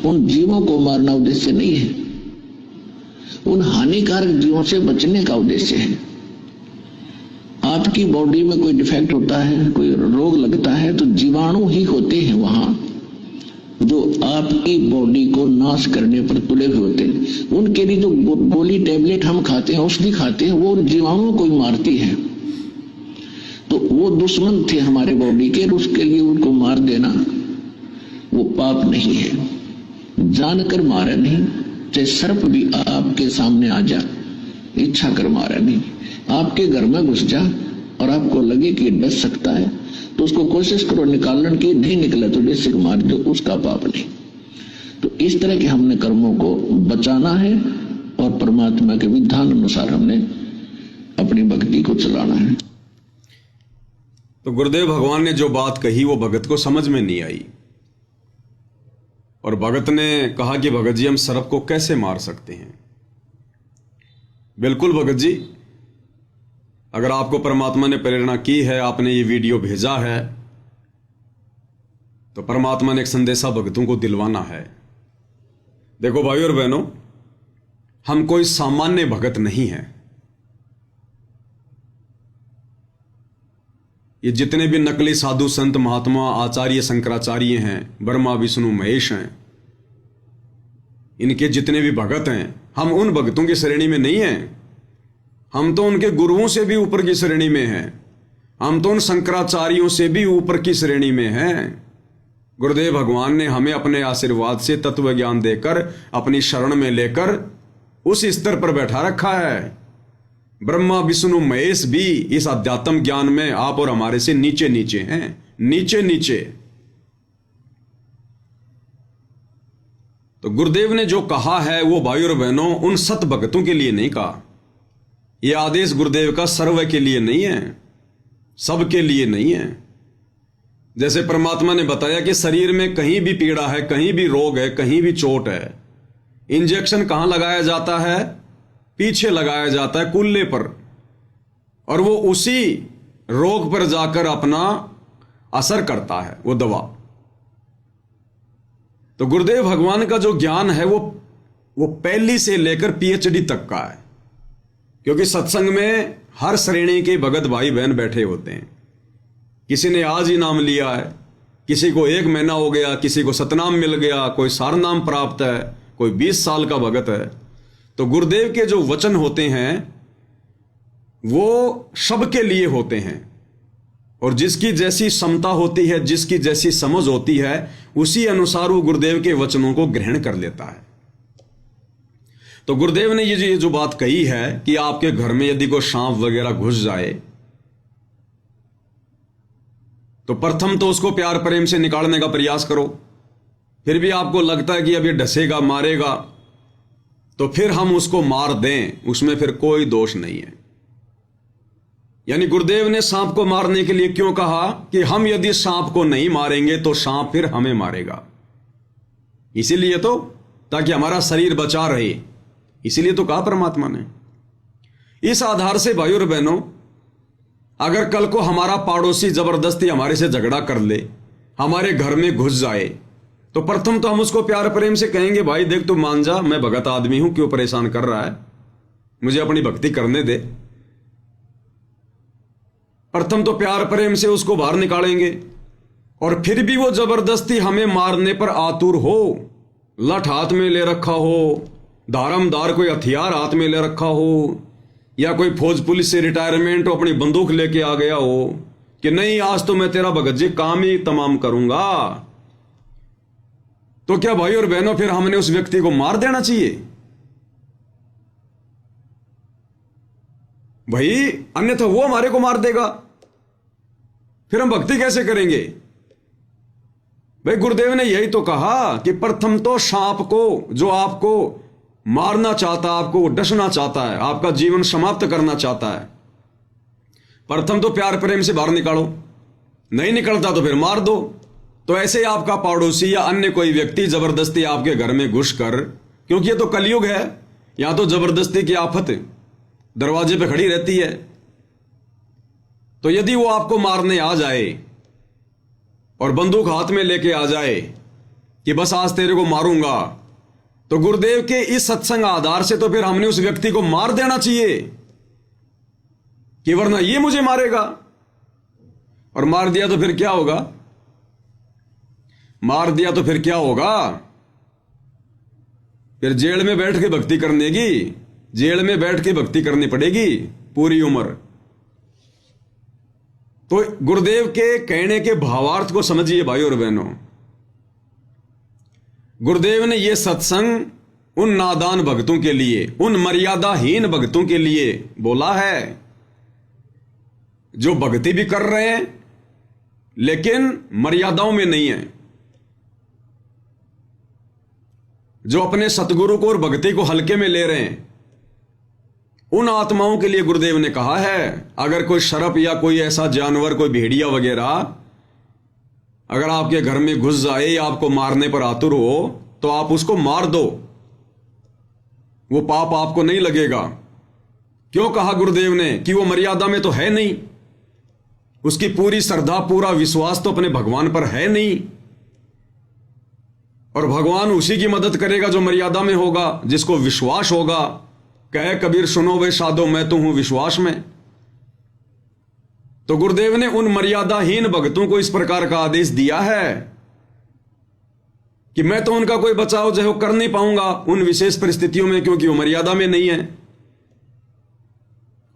उन जीवों को मारना उद्देश्य नहीं है, उन हानिकारक जीवों से बचने का उद्देश्य है। आपकी बॉडी में कोई डिफेक्ट होता है, कोई रोग लगता है, तो जीवाणु ही होते हैं वहां जो आपकी बॉडी को नाश करने पर तुले हुए होते हैं। उनके लिए जो गोली टैबलेट हम खाते हैं, औषधि खाते हैं, वो जीवाणुओं को ही मारती है। तो वो दुश्मन थे हमारे बॉडी के, उसके लिए उनको मार देना वो पाप नहीं है। जानकर मारा नहीं, चाहे सर्प भी आपके सामने आ जा, इच्छा कर मारा नहीं। आपके घर में घुस जा और आपको लगे कि डस सकता है तो उसको कोशिश करो निकालने की, नहीं निकला तो जैसे मार दो, उसका पाप नहीं। तो इस तरह के हमने कर्मों को बचाना है और परमात्मा के विधान अनुसार हमने अपनी भक्ति को चलाना है। तो गुरुदेव भगवान ने जो बात कही वो भगत को समझ में नहीं आई, और भगत ने कहा कि भगत जी हम सर्प को कैसे मार सकते हैं। बिल्कुल भगत जी, अगर आपको परमात्मा ने प्रेरणा की है, आपने ये वीडियो भेजा है, तो परमात्मा ने एक संदेशा भक्तों को दिलवाना है। देखो भाई और बहनों, हम कोई सामान्य भगत नहीं हैं। ये जितने भी नकली साधु संत महात्मा आचार्य शंकराचार्य हैं, ब्रह्मा विष्णु महेश हैं, इनके जितने भी भगत हैं, हम उन भगतों की श्रेणी में नहीं हैं। हम तो उनके गुरुओं से भी ऊपर की श्रेणी में हैं। हम तो उन शंकराचार्यों से भी ऊपर की श्रेणी में हैं। गुरुदेव भगवान ने हमें अपने आशीर्वाद से तत्व ज्ञान देकर, अपनी शरण में लेकर उस स्तर पर बैठा रखा है। ब्रह्मा विष्णु महेश भी इस अध्यात्म ज्ञान में आप और हमारे से नीचे नीचे हैं, नीचे नीचे। तो गुरुदेव ने जो कहा है वो भाई और बहनों उन सत भक्तों के लिए नहीं कहा। यह आदेश गुरुदेव का सर्व के लिए नहीं है, सबके लिए नहीं है। जैसे परमात्मा ने बताया कि शरीर में कहीं भी पीड़ा है, कहीं भी रोग है, कहीं भी चोट है, इंजेक्शन कहां लगाया जाता है? पीछे लगाया जाता है, कुल्ले पर, और वो उसी रोग पर जाकर अपना असर करता है वो दवा। तो गुरुदेव भगवान का जो ज्ञान है वो पहली से लेकर पीएचडी तक का है, क्योंकि सत्संग में हर श्रेणी के भगत भाई बहन बैठे होते हैं। किसी ने आज ही नाम लिया है, किसी को 1 महीना हो गया, किसी को सतनाम मिल गया, कोई सारनाम प्राप्त है, कोई 20 साल का भगत है। तो गुरुदेव के जो वचन होते हैं वो सबके लिए होते हैं, और जिसकी जैसी क्षमता होती है, जिसकी जैसी समझ होती है, उसी अनुसार वो गुरुदेव के वचनों को ग्रहण कर लेता है। तो गुरुदेव ने ये जो बात कही है कि आपके घर में यदि कोई सांप वगैरह घुस जाए तो प्रथम तो उसको प्यार प्रेम से निकालने का प्रयास करो। फिर भी आपको लगता है कि अब ये डसेगा, मारेगा, तो फिर हम उसको मार दें, उसमें फिर कोई दोष नहीं है। यानी गुरुदेव ने सांप को मारने के लिए क्यों कहा कि हम यदि सांप को नहीं मारेंगे तो सांप फिर हमें मारेगा। इसीलिए तो, ताकि हमारा शरीर बचा रहे, इसीलिए तो कहा परमात्मा ने। इस आधार से भाई और बहनों, अगर कल को हमारा पड़ोसी जबरदस्ती हमारे से झगड़ा कर ले, हमारे घर में घुस जाए, तो प्रथम तो हम उसको प्यार प्रेम से कहेंगे, भाई देख तू मान जा, मैं भगत आदमी हूं, क्यों परेशान कर रहा है, मुझे अपनी भक्ति करने दे। प्रथम तो प्यार प्रेम से उसको बाहर निकालेंगे, और फिर भी वो जबरदस्ती हमें मारने पर आतुर हो, लठ हाथ में ले रखा हो, धारमदार कोई हथियार हाथ में ले रखा हो, या कोई फौज पुलिस से रिटायरमेंट हो अपनी बंदूक लेके आ गया हो, कि नहीं आज तो मैं तेरा भगत जी काम ही तमाम करूंगा, तो क्या भाई और बहनों फिर हमने उस व्यक्ति को मार देना चाहिए? भाई अन्यथा वो हमारे को मार देगा, फिर हम भक्ति कैसे करेंगे? भाई गुरुदेव ने यही तो कहा कि प्रथम तो सांप को, जो आपको मारना चाहता है, आपको डसना चाहता है, आपका जीवन समाप्त करना चाहता है, प्रथम तो प्यार प्रेम से बाहर निकालो, नहीं निकलता तो फिर मार दो। तो ऐसे ही आपका पड़ोसी या अन्य कोई व्यक्ति जबरदस्ती आपके घर में घुसकर, क्योंकि ये तो कलयुग है, यहां तो जबरदस्ती की आफत दरवाजे पे खड़ी रहती है, तो यदि वो आपको मारने आ जाए और बंदूक हाथ में लेके आ जाए कि बस आज तेरे को मारूंगा, तो गुरुदेव के इस सत्संग आधार से तो फिर हमने उस व्यक्ति को मार देना चाहिए कि वरना ये मुझे मारेगा। और मार दिया तो फिर क्या होगा? मार दिया तो फिर क्या होगा? फिर जेल में बैठ के भक्ति करने की, जेल में बैठ के भक्ति करनी पड़ेगी पूरी उम्र। तो गुरुदेव के कहने के भावार्थ को समझिए भाई और बहनों। गुरुदेव ने यह सत्संग उन नादान भक्तों के लिए, उन मर्यादाहीन भक्तों के लिए बोला है जो भक्ति भी कर रहे हैं लेकिन मर्यादाओं में नहीं है, जो अपने सतगुरु को और भक्ति को हल्के में ले रहे हैं। उन आत्माओं के लिए गुरुदेव ने कहा है, अगर कोई शरप या कोई ऐसा जानवर, कोई भेड़िया वगैरह अगर आपके घर में घुस जाए या आपको मारने पर आतुर हो, तो आप उसको मार दो, वो पाप आपको नहीं लगेगा। क्यों कहा गुरुदेव ने? कि वो मर्यादा में तो है नहीं, उसकी पूरी श्रद्धा, पूरा विश्वास तो अपने भगवान पर है नहीं, और भगवान उसी की मदद करेगा जो मर्यादा में होगा, जिसको विश्वास होगा। कहे कबीर सुनो वे साधो, मैं तो हूं विश्वास में। तो गुरुदेव ने उन मर्यादाहीन भक्तों को इस प्रकार का आदेश दिया है कि मैं तो उनका कोई बचाव जो है कर नहीं पाऊंगा उन विशेष परिस्थितियों में, क्योंकि वो मर्यादा में नहीं है,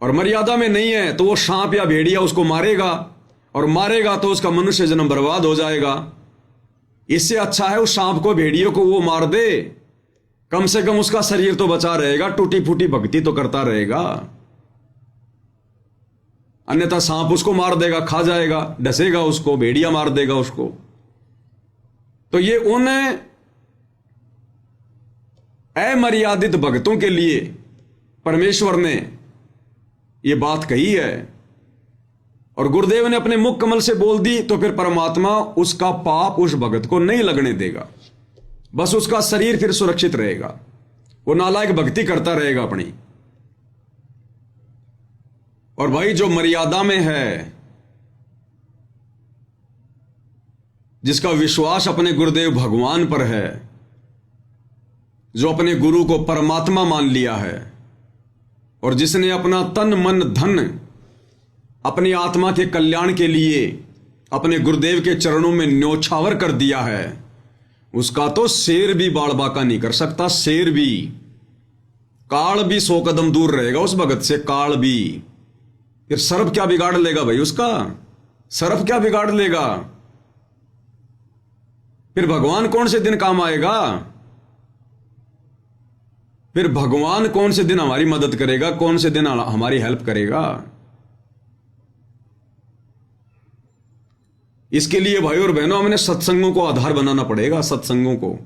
और मर्यादा में नहीं है तो वो सांप या भेड़िया उसको मारेगा, और मारेगा तो उसका मनुष्य जन्म बर्बाद हो जाएगा। इससे अच्छा है उस सांप को, भेड़ियों को वो मार दे, कम से कम उसका शरीर तो बचा रहेगा, टूटी फूटी भक्ति तो करता रहेगा। अन्यथा सांप उसको मार देगा, खा जाएगा, डसेगा उसको, भेड़िया मार देगा उसको। तो ये उन अमर्यादित भक्तों के लिए परमेश्वर ने ये बात कही है, और गुरुदेव ने अपने मुख कमल से बोल दी, तो फिर परमात्मा उसका पाप उस भगत को नहीं लगने देगा, बस उसका शरीर फिर सुरक्षित रहेगा, वो नालायक भक्ति करता रहेगा अपनी। और भाई जो मर्यादा में है, जिसका विश्वास अपने गुरुदेव भगवान पर है, जो अपने गुरु को परमात्मा मान लिया है, और जिसने अपना तन मन धन अपनी आत्मा के कल्याण के लिए अपने गुरुदेव के चरणों में न्योछावर कर दिया है, उसका तो शेर भी बाल बाका नहीं कर सकता। शेर भी, काल भी 100 कदम दूर रहेगा उस भगत से, काल भी। फिर सर्प क्या बिगाड़ लेगा भाई उसका? सर्प क्या बिगाड़ लेगा? फिर भगवान कौन से दिन काम आएगा? फिर भगवान कौन से दिन हमारी मदद करेगा? कौन से दिन हमारी हेल्प करेगा? इसके लिए भाई और बहनों हमने सत्संगों को आधार बनाना पड़ेगा। सत्संगों को,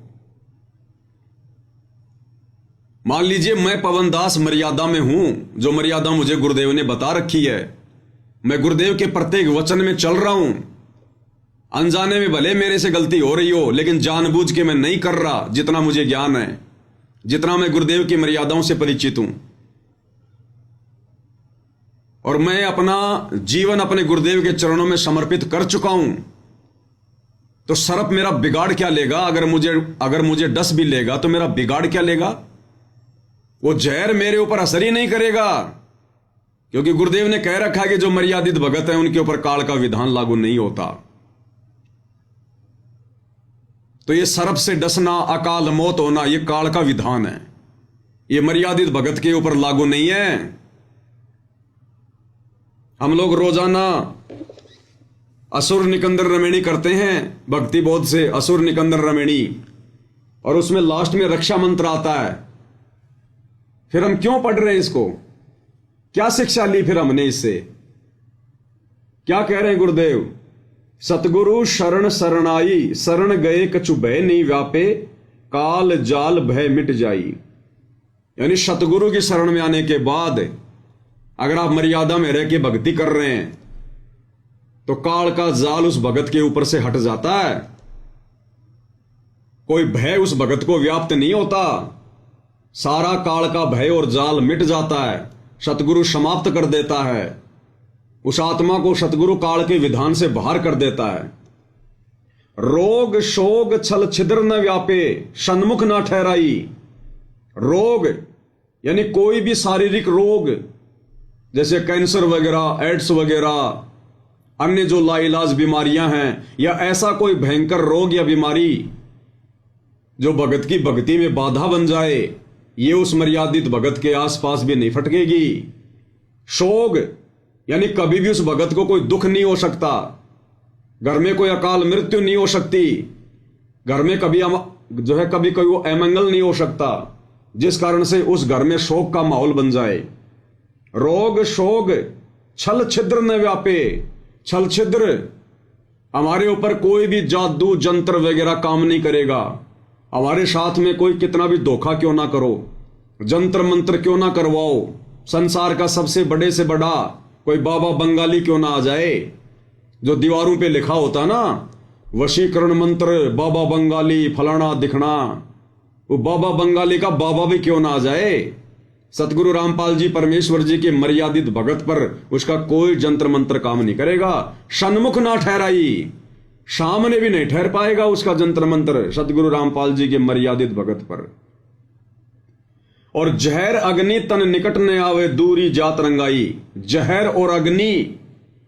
मान लीजिए मैं पवन दास मर्यादा में हूं, जो मर्यादा मुझे गुरुदेव ने बता रखी है, मैं गुरुदेव के प्रत्येक वचन में चल रहा हूं। अनजाने में भले मेरे से गलती हो रही हो, लेकिन जानबूझ के मैं नहीं कर रहा, जितना मुझे ज्ञान है, जितना मैं गुरुदेव की मर्यादाओं से परिचित हूं। और मैं अपना जीवन अपने गुरुदेव के चरणों में समर्पित कर चुका हूं, तो सर्प मेरा बिगाड़ क्या लेगा? अगर मुझे डस भी लेगा तो मेरा बिगाड़ क्या लेगा? वो जहर मेरे ऊपर असर ही नहीं करेगा, क्योंकि गुरुदेव ने कह रखा है कि जो मर्यादित भगत है उनके ऊपर काल का विधान लागू नहीं होता। तो ये सर्प से डसना, अकाल मौत होना, ये काल का विधान है, ये मर्यादित भगत के ऊपर लागू नहीं है। हम लोग रोजाना असुर निकंदर रमेणी करते हैं भक्ति बोध से, असुर निकंदर रमेणी, और उसमें लास्ट में रक्षा मंत्र आता है। फिर हम क्यों पढ़ रहे हैं इसको? क्या शिक्षा ली फिर हमने इससे? क्या कह रहे हैं गुरुदेव? सतगुरु शरण शरणाई, शरण गए कछु भय नहीं व्यापे, काल जाल भय मिट जाई। यानी सतगुरु की शरण में आने के बाद अगर आप मर्यादा में रह के भक्ति कर रहे हैं तो काल का जाल उस भगत के ऊपर से हट जाता है। कोई भय उस भगत को व्याप्त नहीं होता, सारा काल का भय और जाल मिट जाता है, सतगुरु समाप्त कर देता है। उस आत्मा को सतगुरु काल के विधान से बाहर कर देता है। रोग शोग छल छिद्र न व्यापे, सन्मुख न ठहराई। रोग यानी कोई भी शारीरिक रोग जैसे कैंसर वगैरह, एड्स वगैरह, अन्य जो लाइलाज बीमारियां हैं, या ऐसा कोई भयंकर रोग या बीमारी जो भगत की भक्ति में बाधा बन जाए, ये उस मर्यादित भगत के आसपास भी नहीं फटकेगी। शोग यानी कभी भी उस भगत को कोई दुख नहीं हो सकता, घर में कोई अकाल मृत्यु नहीं हो सकती, घर में कभी कभी कोई वो अमंगल नहीं हो सकता जिस कारण से उस घर में शोक का माहौल बन जाए। रोग शोग छल छिद्र न व्यापे। छल छिद्र, हमारे ऊपर कोई भी जादू जंत्र वगैरह काम नहीं करेगा। हमारे साथ में कोई कितना भी धोखा क्यों ना करो, जंत्र मंत्र क्यों ना करवाओ, संसार का सबसे बड़े से बड़ा कोई बाबा बंगाली क्यों ना आ जाए, जो दीवारों पे लिखा होता ना, वशीकरण मंत्र बाबा बंगाली फलाना दिखना, वो बाबा बंगाली का बाबा भी क्यों ना आ जाए, सतगुरु रामपाल जी परमेश्वर जी के मर्यादित भगत पर उसका कोई जंत्र मंत्र काम नहीं करेगा। सन्मुख ना ठहराई, सामने भी नहीं ठहर पाएगा उसका जंत्र मंत्र सतगुरु रामपाल जी के मर्यादित भगत पर। और जहर अग्नि तन निकट न आवे, दूरी जात रंगाई। जहर और अग्नि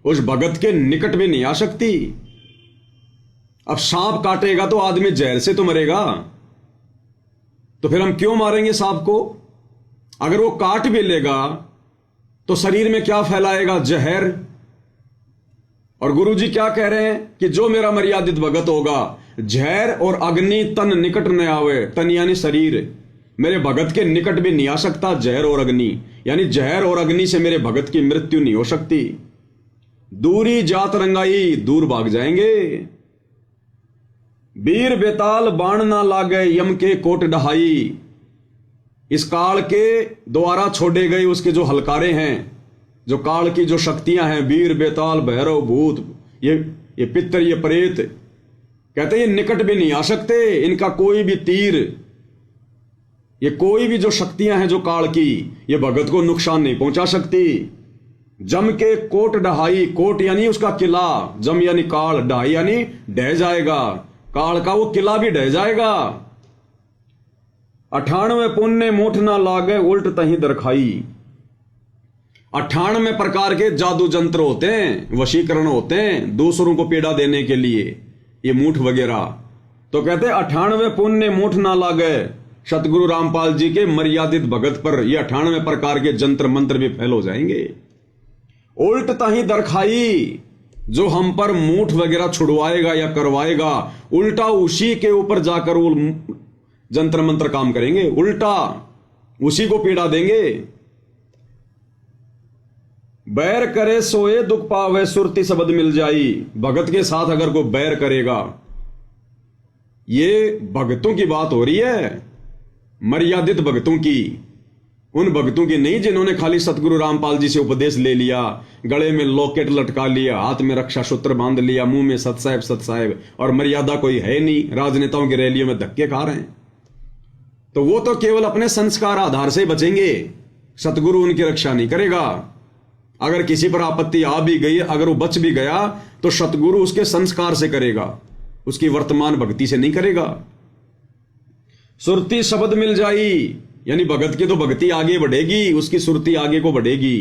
उस भगत के निकट भी नहीं आ सकती। अब सांप काटेगा तो आदमी जहर से तो मरेगा, तो फिर हम क्यों मारेंगे सांप को? अगर वो काट भी लेगा तो शरीर में क्या फैलाएगा? जहर। और गुरुजी क्या कह रहे हैं कि जो मेरा मर्यादित भगत होगा, जहर और अग्नि तन निकट न आवे, तन यानी शरीर, मेरे भगत के निकट भी नहीं आ सकता जहर और अग्नि, यानी जहर और अग्नि से मेरे भगत की मृत्यु नहीं हो सकती। दूरी जात रंगाई, दूर भाग जाएंगे। वीर बेताल बाण ना लागे, यम के कोट डहाई। इस काल के द्वारा छोड़े गए उसके जो हलकारे हैं, जो काल की जो शक्तियां हैं, वीर बेताल भैरव भूत, ये पितर, ये प्रेत, कहते ये निकट भी नहीं आ सकते। इनका कोई भी तीर, ये कोई भी जो शक्तियां हैं जो काल की, ये भगत को नुकसान नहीं पहुंचा सकती। जम के कोट डहाई, कोट यानी उसका किला, जम यानी काल, डहाई यानी ढह जाएगा, काल का वो किला भी ढह जाएगा। 98 पुण्य मूठ ना लागे, उल्ट तही दरखाई। 98 प्रकार के जादू जंत्र होते हैं, वशीकरण होते हैं दूसरों को पीड़ा देने के लिए, ये मूठ वगैरह। तो कहते 98 पुण्य मूठ ना लागे, सतगुरु रामपाल जी के मर्यादित भगत पर ये 98 प्रकार के जंत्र मंत्र भी फैल हो जाएंगे। उल्ट तही दरखाई, जो हम पर मूठ वगैरह छुड़वाएगा या करवाएगा, उल्टा उसी के ऊपर जाकर वो जंत्र मंत्र काम करेंगे, उल्टा उसी को पीड़ा देंगे। बैर करे सोए दुख पावे, सुरती शब्द मिल जाई। भगत के साथ अगर कोई बैर करेगा, ये भगतों की बात हो रही है, मर्यादित भगतों की, उन भक्तों की नहीं जिन्होंने खाली सतगुरु रामपाल जी से उपदेश ले लिया, गले में लॉकेट लटका लिया, हाथ में रक्षा सूत्र बांध लिया, मुंह में सत साहेब, और मर्यादा कोई है नहीं, राजनेताओं की रैलियों में धक्के खा रहे हैं। तो वो तो केवल अपने संस्कार आधार से बचेंगे, सतगुरु उनकी रक्षा नहीं करेगा। अगर किसी पर आपत्ति आ भी गई, अगर वो बच भी गया, तो सतगुरु उसके संस्कार से करेगा, उसकी वर्तमान भक्ति से नहीं करेगा। सुरती शब्द मिल जाई, यानी भगत की तो भक्ति आगे बढ़ेगी, उसकी सुरती आगे को बढ़ेगी,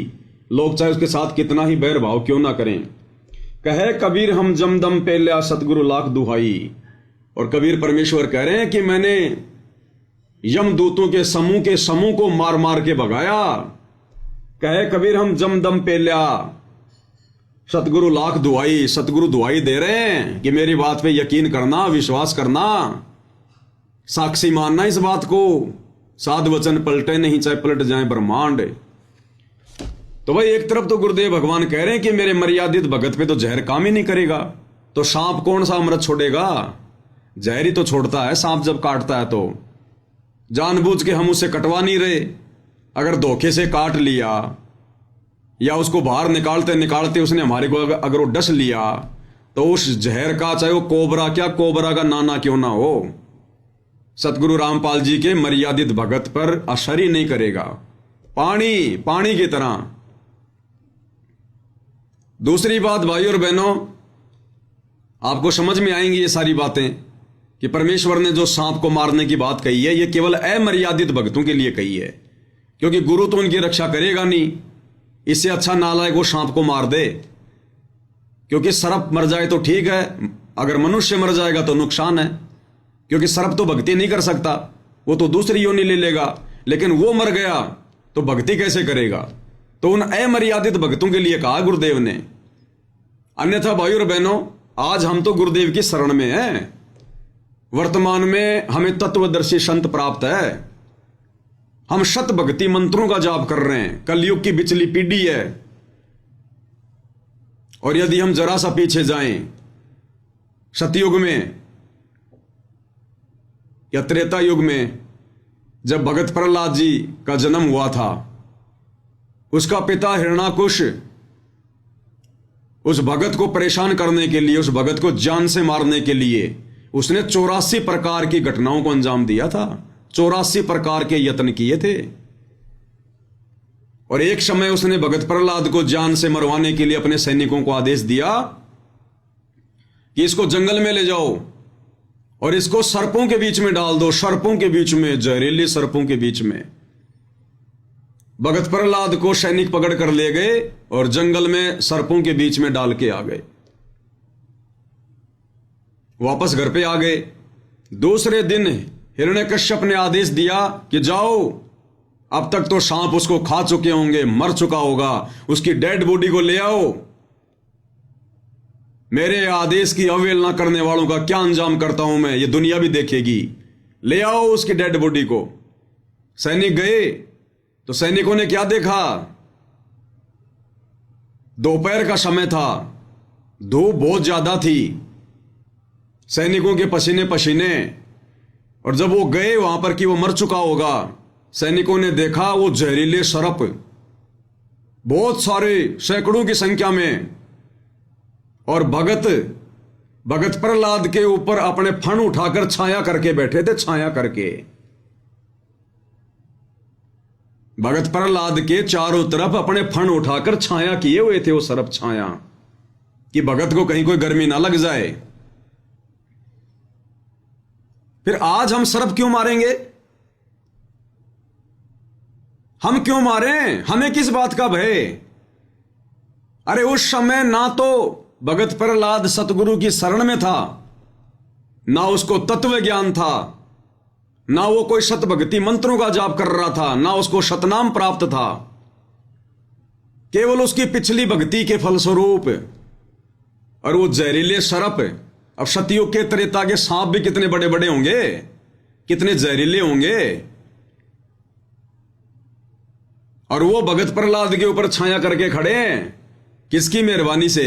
लोग चाहे उसके साथ कितना ही बैर भाव क्यों ना करें। कहे कबीर हम जमदम पे लिया, सतगुरु लाख दुहाई। और कबीर परमेश्वर कह रहे हैं कि मैंने यमदूतों के समूह को मार मार के भगाया। कहे कबीर हम जमदम पे लिया, सतगुरु लाख दुआई, सतगुरु दुआई दे रहे हैं कि मेरी बात पे यकीन करना, विश्वास करना, साक्षी मानना इस बात को। साध वचन पलटे नहीं, चाहे पलट जाए ब्रह्मांड। तो भाई एक तरफ तो गुरुदेव भगवान कह रहे हैं कि मेरे मर्यादित भगत पे तो जहर काम ही नहीं करेगा, तो सांप कौन सा अमृत छोड़ेगा? जहर ही तो छोड़ता है सांप जब काटता है। तो जानबूझ के हम उसे कटवा नहीं रहे। अगर धोखे से काट लिया या उसको बाहर निकालते निकालते उसने हमारे को अगर वो डस लिया, तो उस जहर का, चाहे वो कोबरा, क्या कोबरा का नाना क्यों ना हो, सतगुरु रामपाल जी के मर्यादित भगत पर असर ही नहीं करेगा। पानी पानी की तरह। दूसरी बात भाई और बहनों, आपको समझ में आएंगी ये सारी बातें कि परमेश्वर ने जो सांप को मारने की बात कही है, ये केवल अमर्यादित भक्तों के लिए कही है, क्योंकि गुरु तो उनकी रक्षा करेगा नहीं। इससे अच्छा नालायक वो सांप को मार दे, क्योंकि सर्प मर जाए तो ठीक है, अगर मनुष्य मर जाएगा तो नुकसान है, क्योंकि सर्प तो भक्ति नहीं कर सकता, वो तो दूसरी योनि ले लेगा। लेकिन वो मर गया तो भक्ति कैसे करेगा? तो उन अमर्यादित भक्तों के लिए कहा गुरुदेव ने। अन्यथा भाई और बहनों, आज हम तो गुरुदेव की शरण में हैं। वर्तमान में हमें तत्वदर्शी संत प्राप्त है। हम शत भक्ति मंत्रों का जाप कर रहे हैं। कलयुग की बिचली पीढ़ी है, और यदि हम जरा सा पीछे जाएं, सतयुग में या त्रेता युग में, जब भगत प्रहलाद जी का जन्म हुआ था, उसका पिता हिरण्याकुश उस भगत को परेशान करने के लिए, उस भगत को जान से मारने के लिए उसने 84 प्रकार की घटनाओं को अंजाम दिया था। 84 प्रकार के यत्न किए थे, और एक समय उसने भगत प्रहलाद को जान से मरवाने के लिए अपने सैनिकों को आदेश दिया कि इसको जंगल में ले जाओ और इसको सर्पों के बीच में डाल दो, सर्पों के बीच में, जहरीले सर्पों के बीच में। भगत प्रहलाद को सैनिक पकड़ कर ले गए और जंगल में सर्पों के बीच में डाल के आ गए। वापस घर पे आ गए। दूसरे दिन हिरण्यकश्यप ने आदेश दिया कि जाओ, अब तक तो सांप उसको खा चुके होंगे, मर चुका होगा, उसकी डेड बॉडी को ले आओ। मेरे आदेश की अवहेलना करने वालों का क्या अंजाम करता हूं मैं, ये दुनिया भी देखेगी। ले आओ उसकी डेड बॉडी को। सैनिक गए तो सैनिकों ने क्या देखा? दोपहर का समय था, धूप बहुत ज्यादा थी, सैनिकों के पसीने पसीने, और जब वो गए वहां पर कि वो मर चुका होगा, सैनिकों ने देखा वो जहरीले सर्प बहुत सारे, सैकड़ों की संख्या में, और भगत प्रहलाद के ऊपर अपने फण उठाकर छाया करके बैठे थे, छाया करके। भगत प्रहलाद के चारों तरफ अपने फण उठाकर छाया किए हुए थे वो सर्प, छाया, कि भगत को कहीं कोई गर्मी ना लग जाए। फिर आज हम सर्प क्यों मारेंगे? हम क्यों मारें? हमें किस बात का भय? अरे उस समय ना तो भगत प्रहलाद सतगुरु की शरण में था, ना उसको तत्व ज्ञान था, ना वो कोई शत भक्ति मंत्रों का जाप कर रहा था, ना उसको शतनाम प्राप्त था। केवल उसकी पिछली भक्ति के फलस्वरूप, और वो जहरीले सर्प। अब सतयुग के त्रेता के सांप भी कितने बड़े बड़े होंगे, कितने जहरीले होंगे, और वो भगत प्रहलाद के ऊपर छाया करके खड़े हैं। किसकी मेहरबानी से,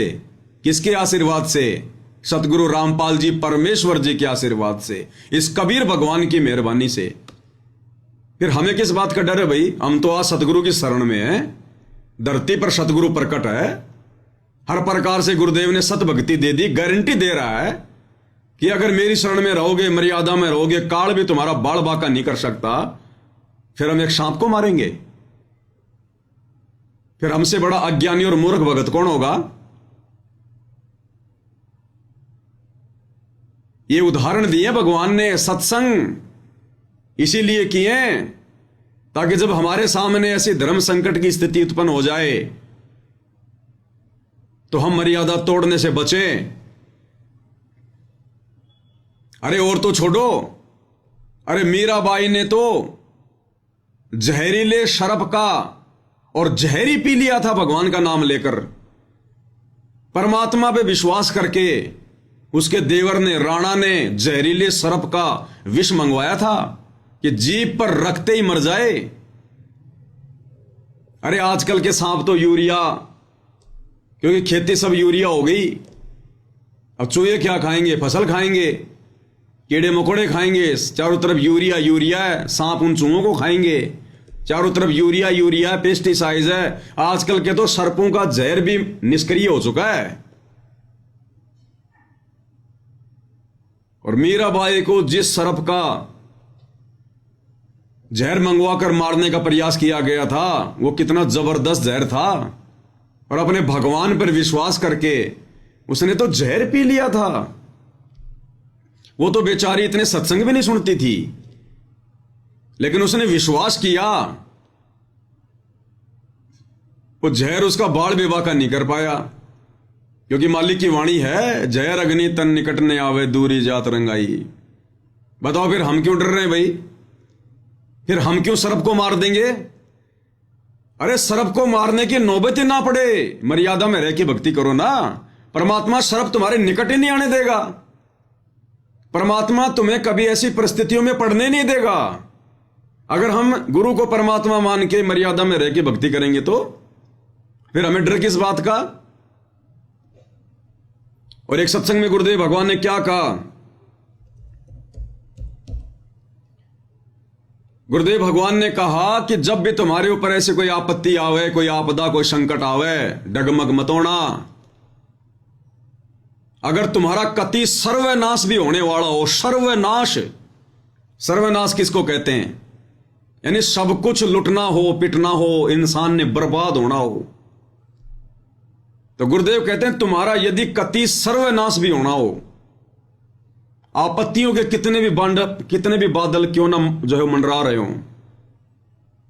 किसके आशीर्वाद से? सतगुरु रामपाल जी परमेश्वर जी के आशीर्वाद से, इस कबीर भगवान की मेहरबानी से। फिर हमें किस बात का डर है भाई? हम तो आज सतगुरु की शरण में हैं, धरती पर सतगुरु प्रकट है, हर प्रकार से गुरुदेव ने सत भक्ति दे दी, गारंटी दे रहा है कि अगर मेरी शरण में रहोगे, मर्यादा में रहोगे, काल भी तुम्हारा बाल बांका नहीं कर सकता। फिर हम एक सांप को मारेंगे? फिर हमसे बड़ा अज्ञानी और मूर्ख भगत कौन होगा? ये उदाहरण दिए भगवान ने, सत्संग इसीलिए किए ताकि जब हमारे सामने ऐसी धर्म संकट की स्थिति उत्पन्न हो जाए तो हम मर्यादा तोड़ने से बचें। अरे और तो छोड़ो, अरे मीराबाई ने तो जहरीले शराब का और जहरी पी लिया था भगवान का नाम लेकर। परमात्मा पे विश्वास करके उसके देवर ने, राणा ने जहरीले सर्प का विष मंगवाया था कि जीभ पर रखते ही मर जाए। अरे आजकल के सांप तो यूरिया, क्योंकि खेती सब यूरिया हो गई। अब चूहे क्या खाएंगे? फसल खाएंगे, कीड़े मकोड़े खाएंगे। चारों तरफ यूरिया यूरिया है, सांप उन चूहों को खाएंगे। चारों तरफ यूरिया यूरिया, पेस्टिसाइड है। आजकल के तो सर्पों का जहर भी निष्क्रिय हो चुका है। और मीराबाई को जिस सर्प का जहर मंगवाकर मारने का प्रयास किया गया था, वो कितना जबरदस्त जहर था। और अपने भगवान पर विश्वास करके उसने तो जहर पी लिया था। वो तो बेचारी इतने सत्संग भी नहीं सुनती थी, लेकिन उसने विश्वास किया। वो जहर उसका बाल विवाह का नहीं कर पाया, क्योंकि मालिक की वाणी है, जहर अग्नि तन निकट ने आवे दूरी जात रंगाई। बताओ फिर हम क्यों डर रहे हैं भाई? फिर हम क्यों सर्प को मार देंगे? अरे सर्प को मारने की नौबत ही ना पड़े, मर्यादा में रह के भक्ति करो ना। परमात्मा सर्प तुम्हारे निकट ही नहीं आने देगा। परमात्मा तुम्हें कभी ऐसी परिस्थितियों में पड़ने नहीं देगा। अगर हम गुरु को परमात्मा मान के मर्यादा में रह के भक्ति करेंगे तो फिर हमें डर किस बात का? और एक सत्संग में गुरुदेव भगवान ने क्या कहा? गुरुदेव भगवान ने कहा कि जब भी तुम्हारे ऊपर ऐसे कोई आपत्ति आवे, कोई आपदा, कोई संकट आवे, डगमग मत होना। अगर तुम्हारा कति सर्वनाश भी होने वाला हो, सर्वनाश, सर्वनाश किसको कहते हैं? यानी सब कुछ लुटना हो, पिटना हो, इंसान ने बर्बाद होना हो, तो गुरुदेव कहते हैं तुम्हारा यदि कति सर्वनाश भी होना हो, आपत्तियों के कितने भी बादल क्यों ना जो है मंडरा रहे हो,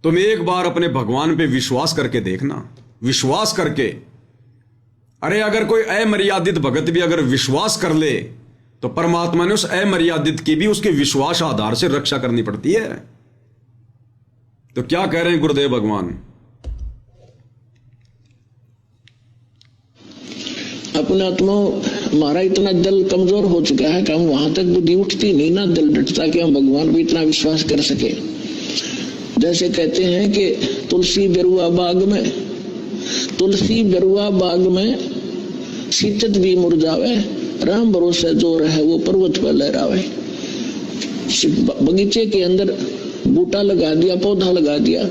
तुम एक बार अपने भगवान पे विश्वास करके देखना। विश्वास करके, अरे अगर कोई अमर्यादित भगत भी अगर विश्वास कर ले तो परमात्मा ने उस अमर्यादित की भी उसके विश्वास आधार से रक्षा करनी पड़ती है। तो क्या कह रहे हैं गुरुदेव भगवान? अपने आत्मा हमारा इतना दिल कमजोर हो चुका है कि हम वहां तक बुद्धि उठती नहीं ना, दिल डटता कि हम भगवान पे इतना विश्वास कर सके। जैसे कहते हैं कि तुलसी बेरुआ बाग में शीतत भी मुरझावे, राम भरोसे जो रहे वो पर्वत पर लहरावे। बगीचे के अंदर बूटा लगा दिया, पौधा लगा दिया,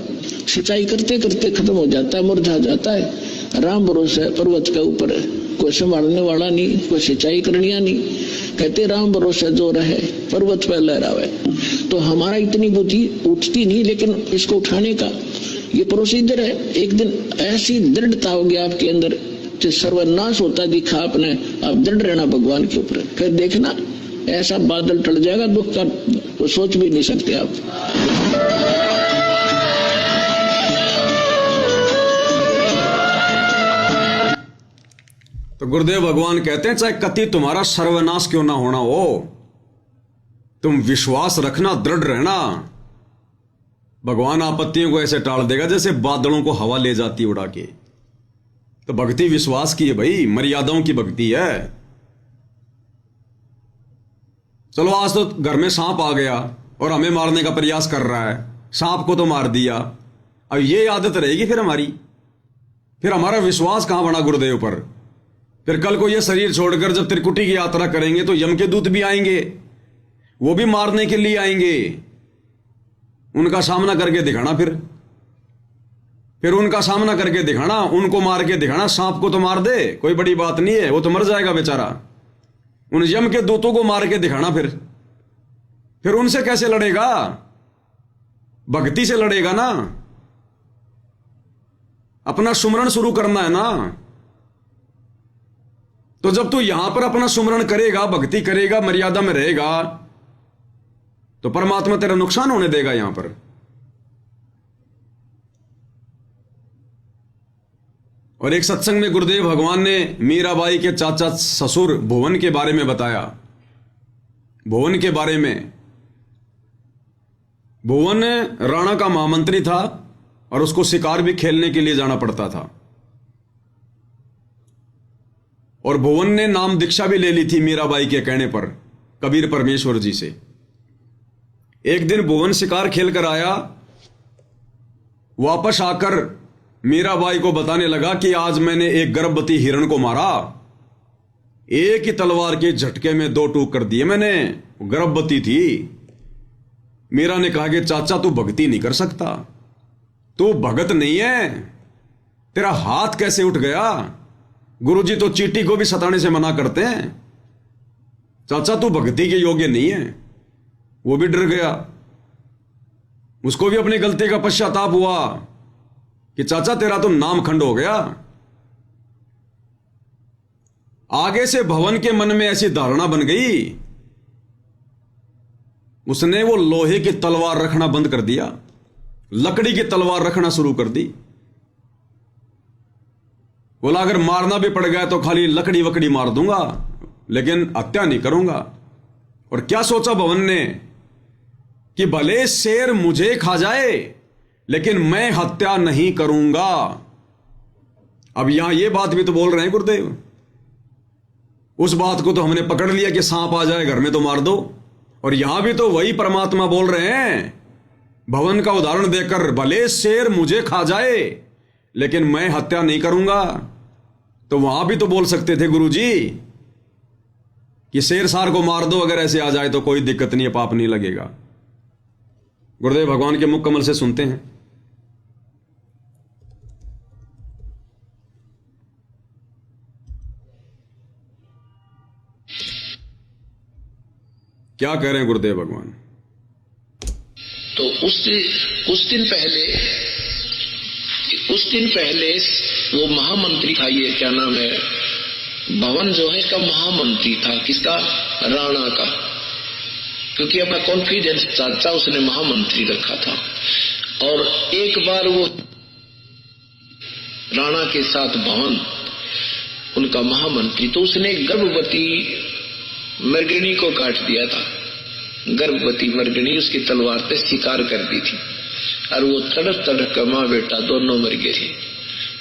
सिंचाई करते करते खत्म हो जाता है, मुरझा जाता है। राम भरोसे पर्वत के ऊपर कोई संभालने वाला नहीं, कोई सिंचाई करनिया नहीं। कहते राम भरोसे जो रहे पर्वत पर लहरावे। तो हमारा इतनी बुद्धि उठती नहीं, लेकिन इसको उठाने का ये प्रोसीजर है। एक दिन ऐसी दृढ़ता होगी आपके अंदर, सर्वनाश होता दिखा आपने, आप दृढ़ रहना भगवान के ऊपर, फिर देखना ऐसा बादल टल जाएगा दुख का, तो सोच भी नहीं सकते आप। तो गुरुदेव भगवान कहते हैं चाहे कति तुम्हारा सर्वनाश क्यों ना होना हो, तुम विश्वास रखना, दृढ़ रहना। भगवान आपत्तियों को ऐसे टाल देगा जैसे बादलों को हवा ले जाती उड़ा के। तो भक्ति विश्वास की है भाई, मर्यादाओं की भक्ति है। चलो आज तो घर में सांप आ गया और हमें मारने का प्रयास कर रहा है, सांप को तो मार दिया। अब ये आदत रहेगी फिर हमारी, फिर हमारा विश्वास कहां बना गुरुदेव पर? फिर कल को ये शरीर छोड़कर जब त्रिकुटी की यात्रा करेंगे तो यम के दूत भी आएंगे, वो भी मारने के लिए आएंगे। उनका सामना करके दिखाना, फिर उनका सामना करके दिखाना, उनको मार के दिखाना। सांप को तो मार दे, कोई बड़ी बात नहीं है, वो तो मर जाएगा बेचारा। उन यम के दूतों को मार के दिखाना, फिर उनसे कैसे लड़ेगा? भक्ति से लड़ेगा ना। अपना सुमरण शुरू करना है ना। तो जब तू यहां पर अपना सुमरण करेगा, भक्ति करेगा, मर्यादा में रहेगा, तो परमात्मा तेरा नुकसान होने देगा यहां पर। और एक सत्संग में गुरुदेव भगवान ने मीराबाई के चाचा ससुर भुवन के बारे में बताया। भुवन के बारे में, भुवन राणा का महामंत्री था और उसको शिकार भी खेलने के लिए जाना पड़ता था। और भुवन ने नाम दीक्षा भी ले ली थी मीराबाई के कहने पर कबीर परमेश्वर जी से। एक दिन भुवन शिकार खेल कर आया, वापस आकर मीराबाई को बताने लगा कि आज मैंने एक गर्भवती हिरण को मारा, एक ही तलवार के झटके में 2 टूक कर दिए मैंने, गर्भवती थी। मीरा ने कहा कि चाचा तू भक्ति नहीं कर सकता, तू भगत नहीं है, तेरा हाथ कैसे उठ गया? गुरुजी तो चींटी को भी सताने से मना करते हैं, चाचा तू भक्ति के योग्य नहीं है। वो भी डर गया, उसको भी अपनी गलती का पश्चाताप हुआ कि चाचा तेरा तो नाम खंड हो गया। आगे से भवन के मन में ऐसी धारणा बन गई, उसने वो लोहे की तलवार रखना बंद कर दिया, लकड़ी की तलवार रखना शुरू कर दी। बोला अगर मारना भी पड़ गया तो खाली लकड़ी वकड़ी मार दूंगा, लेकिन हत्या नहीं करूंगा। और क्या सोचा भवन ने कि भले शेर मुझे खा जाए लेकिन मैं हत्या नहीं करूंगा। अब यहां ये बात भी तो बोल रहे हैं गुरुदेव, उस बात को तो हमने पकड़ लिया कि सांप आ जाए घर में तो मार दो, और यहां भी तो वही परमात्मा बोल रहे हैं भवन का उदाहरण देकर, भले शेर मुझे खा जाए लेकिन मैं हत्या नहीं करूंगा। तो वहां भी तो बोल सकते थे गुरुजी कि शेर सार को मार दो, अगर ऐसे आ जाए तो कोई दिक्कत नहीं है, पाप नहीं लगेगा। गुरुदेव भगवान के मुख कमल से सुनते हैं। क्या कह रहे हैं गुरुदेव भगवान? तो उस दिन पहले वो महामंत्री था, ये क्या नाम है, भवन जो है इसका महामंत्री था, किसका? राणा का, क्योंकि अपना कॉन्फिडेंस चाचा उसने महामंत्री रखा था। और एक बार वो राणा के साथ भवन उनका महामंत्री, तो उसने गर्भवती मृगणी को काट दिया था। गर्भवती मृगणी उसकी तलवार पे शिकार कर दी थी, और वो तड़प तड़प कर मां बेटा दोनों मर गए थे।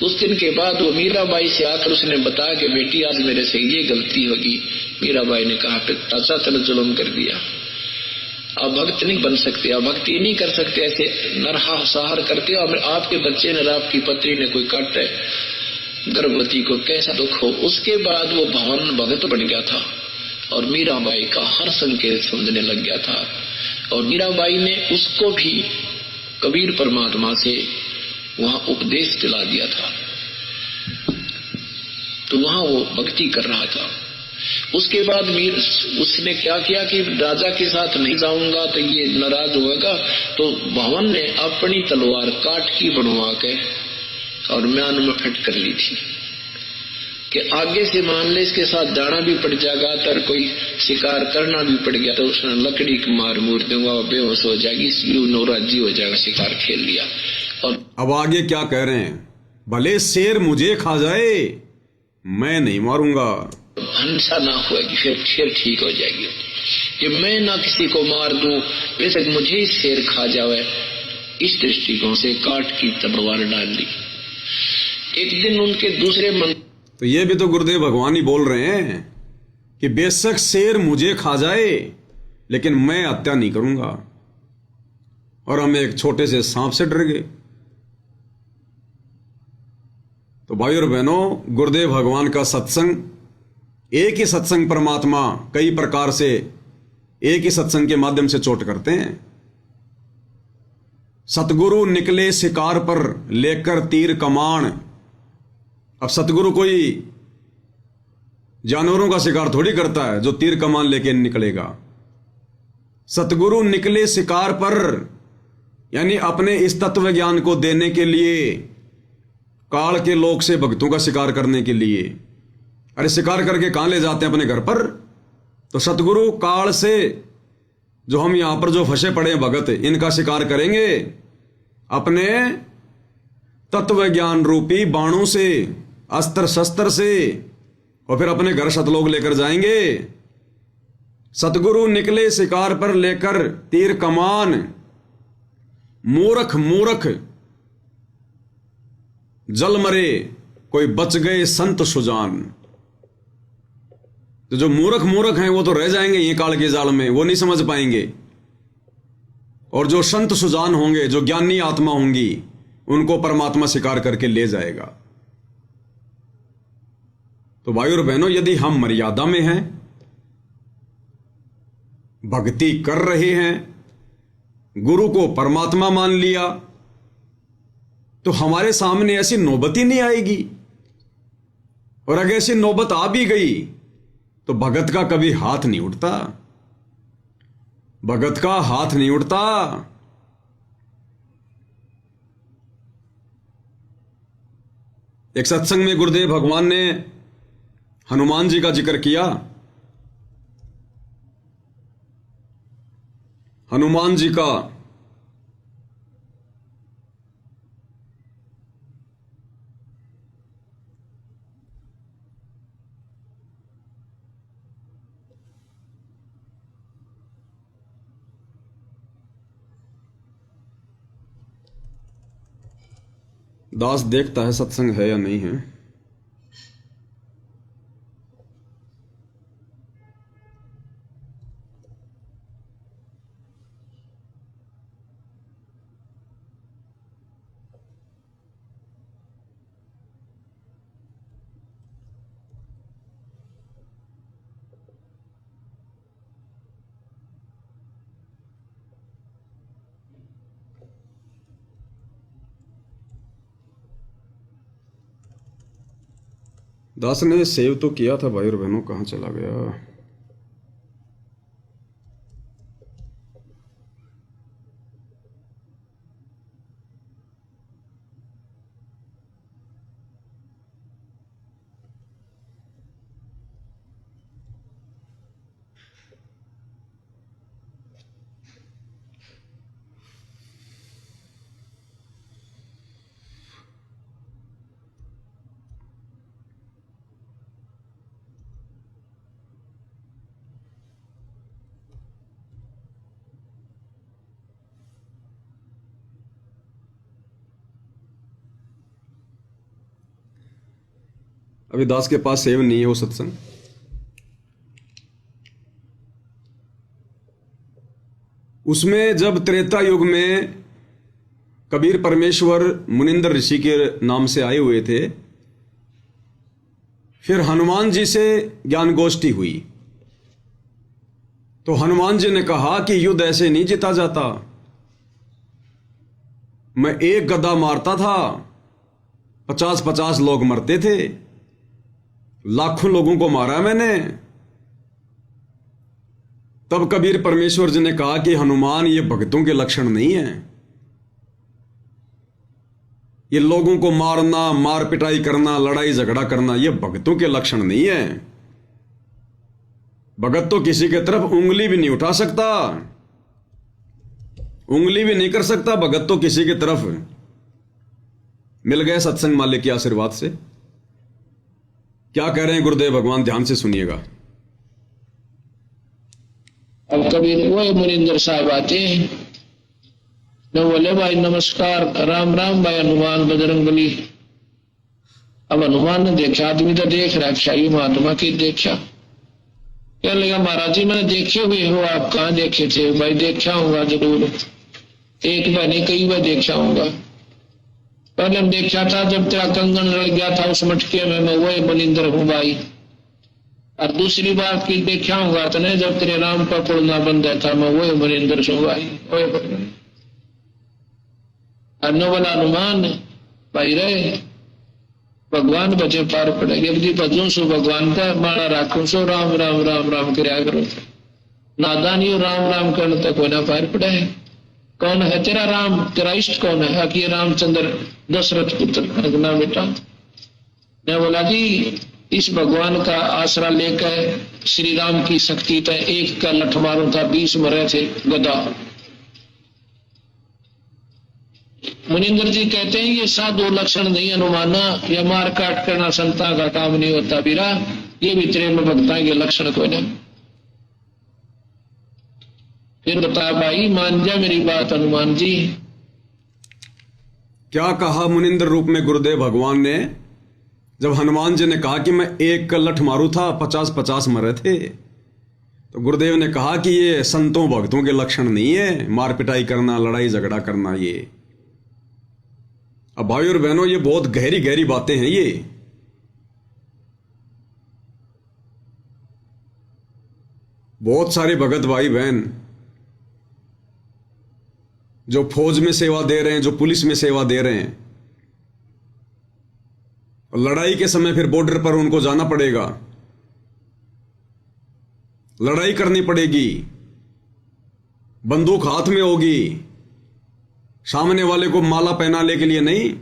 उस दिन के बाद वो मीराबाई से आकर उसने बताया कि बेटी आज मेरे से ये गलती होगी। मीराबाई ने कहा चाचा तेरे जुल्म कर दिया, अब भक्त नहीं बन सकते, अब भक्ति नहीं कर सकते, ऐसे नरसंहार करते हो। आपके बच्चे ने, आपकी पत्नी ने कोई काटे गर्भवती को, कैसा दुख हो। उसके बाद वो भवन भगत बन गया था और मीराबाई का हर संकेत समझने लग गया था। और मीराबाई ने उसको भी कबीर परमात्मा से वहां उपदेश दिला दिया था, तो वहां वो भक्ति कर रहा था। उसके बाद उसने क्या किया कि राजा के साथ नहीं जाऊंगा तो ये नाराज होगा, तो भवन ने अपनी तलवार काट की बनवा के और म्यान में फिट कर ली थी कि आगे से मान ले इसके साथ जाना भी पड़ जाएगा, तो कोई शिकार करना भी पड़ गया तो उसने लकड़ी की मार मूर दूंगा, बेहोश हो जाएगी, नौराजी हो जाएगा, शिकार खेल लिया। और अब आगे क्या कह रहे हैं? भले शेर मुझे खा जाए मैं नहीं मारूंगा, हिंसा ना होगी, फिर ठीक हो जाएगी। कि मैं ना किसी को मार दूं, बेशक मुझे ही शेर खा जाए, इस दृष्टिकोण से काट की तलवार डाल दी। एक दिन उनके दूसरे मन, तो ये भी तो गुरुदेव भगवान ही बोल रहे हैं कि बेशक शेर मुझे खा जाए लेकिन मैं हत्या नहीं करूंगा। और हम एक छोटे से सांप से डर गए। तो भाई और बहनों, गुरुदेव भगवान का सत्संग, एक ही सत्संग परमात्मा कई प्रकार से एक ही सत्संग के माध्यम से चोट करते हैं। सतगुरु निकले शिकार पर लेकर तीर कमान। अब सतगुरु कोई जानवरों का शिकार थोड़ी करता है जो तीर कमान लेके निकलेगा। सतगुरु निकले शिकार पर, यानी अपने इस तत्व ज्ञान को देने के लिए, काल के लोक से भक्तों का शिकार करने के लिए। अरे शिकार करके कहां ले जाते हैं? अपने घर पर। तो सतगुरु काल से, जो हम यहां पर जो फंसे पड़े हैं भगत, इनका शिकार करेंगे अपने तत्व ज्ञान रूपी बाणों से, अस्त्र शस्त्र से, और फिर अपने घर सतलोक लेकर जाएंगे। सतगुरु निकले शिकार पर लेकर तीर कमान, मूर्ख मूर्ख जल मरे, कोई बच गए संत सुजान। तो जो मूर्ख मूर्ख हैं वो तो रह जाएंगे ये काल के जाल में, वो नहीं समझ पाएंगे। और जो संत सुजान होंगे, जो ज्ञानी आत्मा होंगी, उनको परमात्मा शिकार करके ले जाएगा। तो भाई और बहनों, यदि हम मर्यादा में हैं, भक्ति कर रहे हैं, गुरु को परमात्मा मान लिया, तो हमारे सामने ऐसी नौबत ही नहीं आएगी। और अगर ऐसी नौबत आ भी गई तो भगत का कभी हाथ नहीं उठता, भगत का हाथ नहीं उठता। एक सत्संग में गुरुदेव भगवान ने हनुमान जी का जिक्र किया। हनुमान जी का दास देखता है सत्संग है या नहीं है। दास ने सेव तो किया था भाई और बहनों, कहाँ चला गया। अभी दास के पास सेव नहीं है वो सत्संग। उसमें जब त्रेता युग में कबीर परमेश्वर मुनिंदर ऋषि के नाम से आए हुए थे, फिर हनुमान जी से ज्ञान गोष्ठी हुई, तो हनुमान जी ने कहा कि युद्ध ऐसे नहीं जीता जाता। मैं एक गदा मारता था, 50-50 लोग मरते थे, लाखों लोगों को मारा मैंने। तब कबीर परमेश्वर जी ने कहा कि हनुमान, ये भक्तों के लक्षण नहीं है, ये लोगों को मारना, मार पिटाई करना, लड़ाई झगड़ा करना, ये भक्तों के लक्षण नहीं है। भगत तो किसी के तरफ उंगली भी नहीं उठा सकता, उंगली भी नहीं कर सकता भगत तो किसी की तरफ। मिल गए सत्संग मालिक के आशीर्वाद से। क्या कह रहे हैं गुरुदेव भगवान, ध्यान से सुनिएगा। अब कबीर वो मुनिंदर साहब आते हैं, न बोले भाई नमस्कार, राम राम भाई हनुमान बजरंगबली। अब हनुमान ने देखा, आदमी तो देख रहा है, शाही महात्मा की देखा। क्या लगा, महाराज जी मैंने देखे हुए हो, आप कहाँ देखे थे? भाई देखा होगा जरूर, एक बार नहीं कई बार देखा होगा। पहले हम देखा था जब तेरा कंगन रल गया था उस मटके में, मैं वही मुनिंदर हूँ भाई। और दूसरी बात की देखा होगा तो नहीं, जब तेरे राम का पुड़ना बंद था, मैं वही मुनिंदर हूँ भाई। बोला हनुमान भाई रहे भगवान बचे पार पड़ेगे, जी भजू सो भगवान का माड़ा राखू सो, राम राम राम राम कराया करो। नादानी राम राम करने तक कोई ना पार पड़े। कौन है तेरा राम, तेरा इष्ट कौन है? कि रामचंद्र दशरथ पुत्र ना बेटा। मैं बोला जी इस भगवान का आसरा लेकर श्री राम की शक्ति तय एक का लठ मारो था, 20 मरे थे गदा। मुनिंदर जी कहते हैं ये साधु लक्षण नहीं हनुमाना, यह मार काट करना संता का काम नहीं होता बीरा, ये भी तेरे में भक्ता के लक्षण कोई नहीं। फिर बता भाई, मान जा मेरी बात हनुमान जी। क्या कहा मुनिंदर रूप में गुरुदेव भगवान ने जब हनुमान जी ने कहा कि मैं एक का लठ मारू था 50-50 मरे थे, तो गुरुदेव ने कहा कि ये संतों भक्तों के लक्षण नहीं है, मार पिटाई करना, लड़ाई झगड़ा करना। ये अब भाई और बहनों, ये बहुत गहरी गहरी बातें हैं। ये बहुत सारे भगत भाई बहन जो फौज में सेवा दे रहे हैं, जो पुलिस में सेवा दे रहे हैं, और लड़ाई के समय फिर बॉर्डर पर उनको जाना पड़ेगा, लड़ाई करनी पड़ेगी, बंदूक हाथ में होगी, सामने वाले को माला पहनाने के लिए नहीं,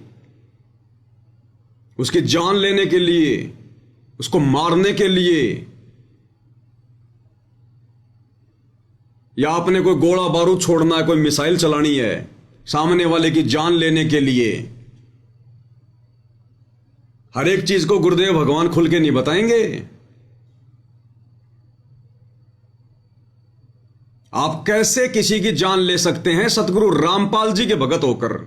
उसकी जान लेने के लिए, उसको मारने के लिए, या आपने कोई गोला बारूद छोड़ना है, कोई मिसाइल चलानी है सामने वाले की जान लेने के लिए। हर एक चीज को गुरुदेव भगवान खुल के नहीं बताएंगे। आप कैसे किसी की जान ले सकते हैं सतगुरु रामपाल जी के भगत होकर?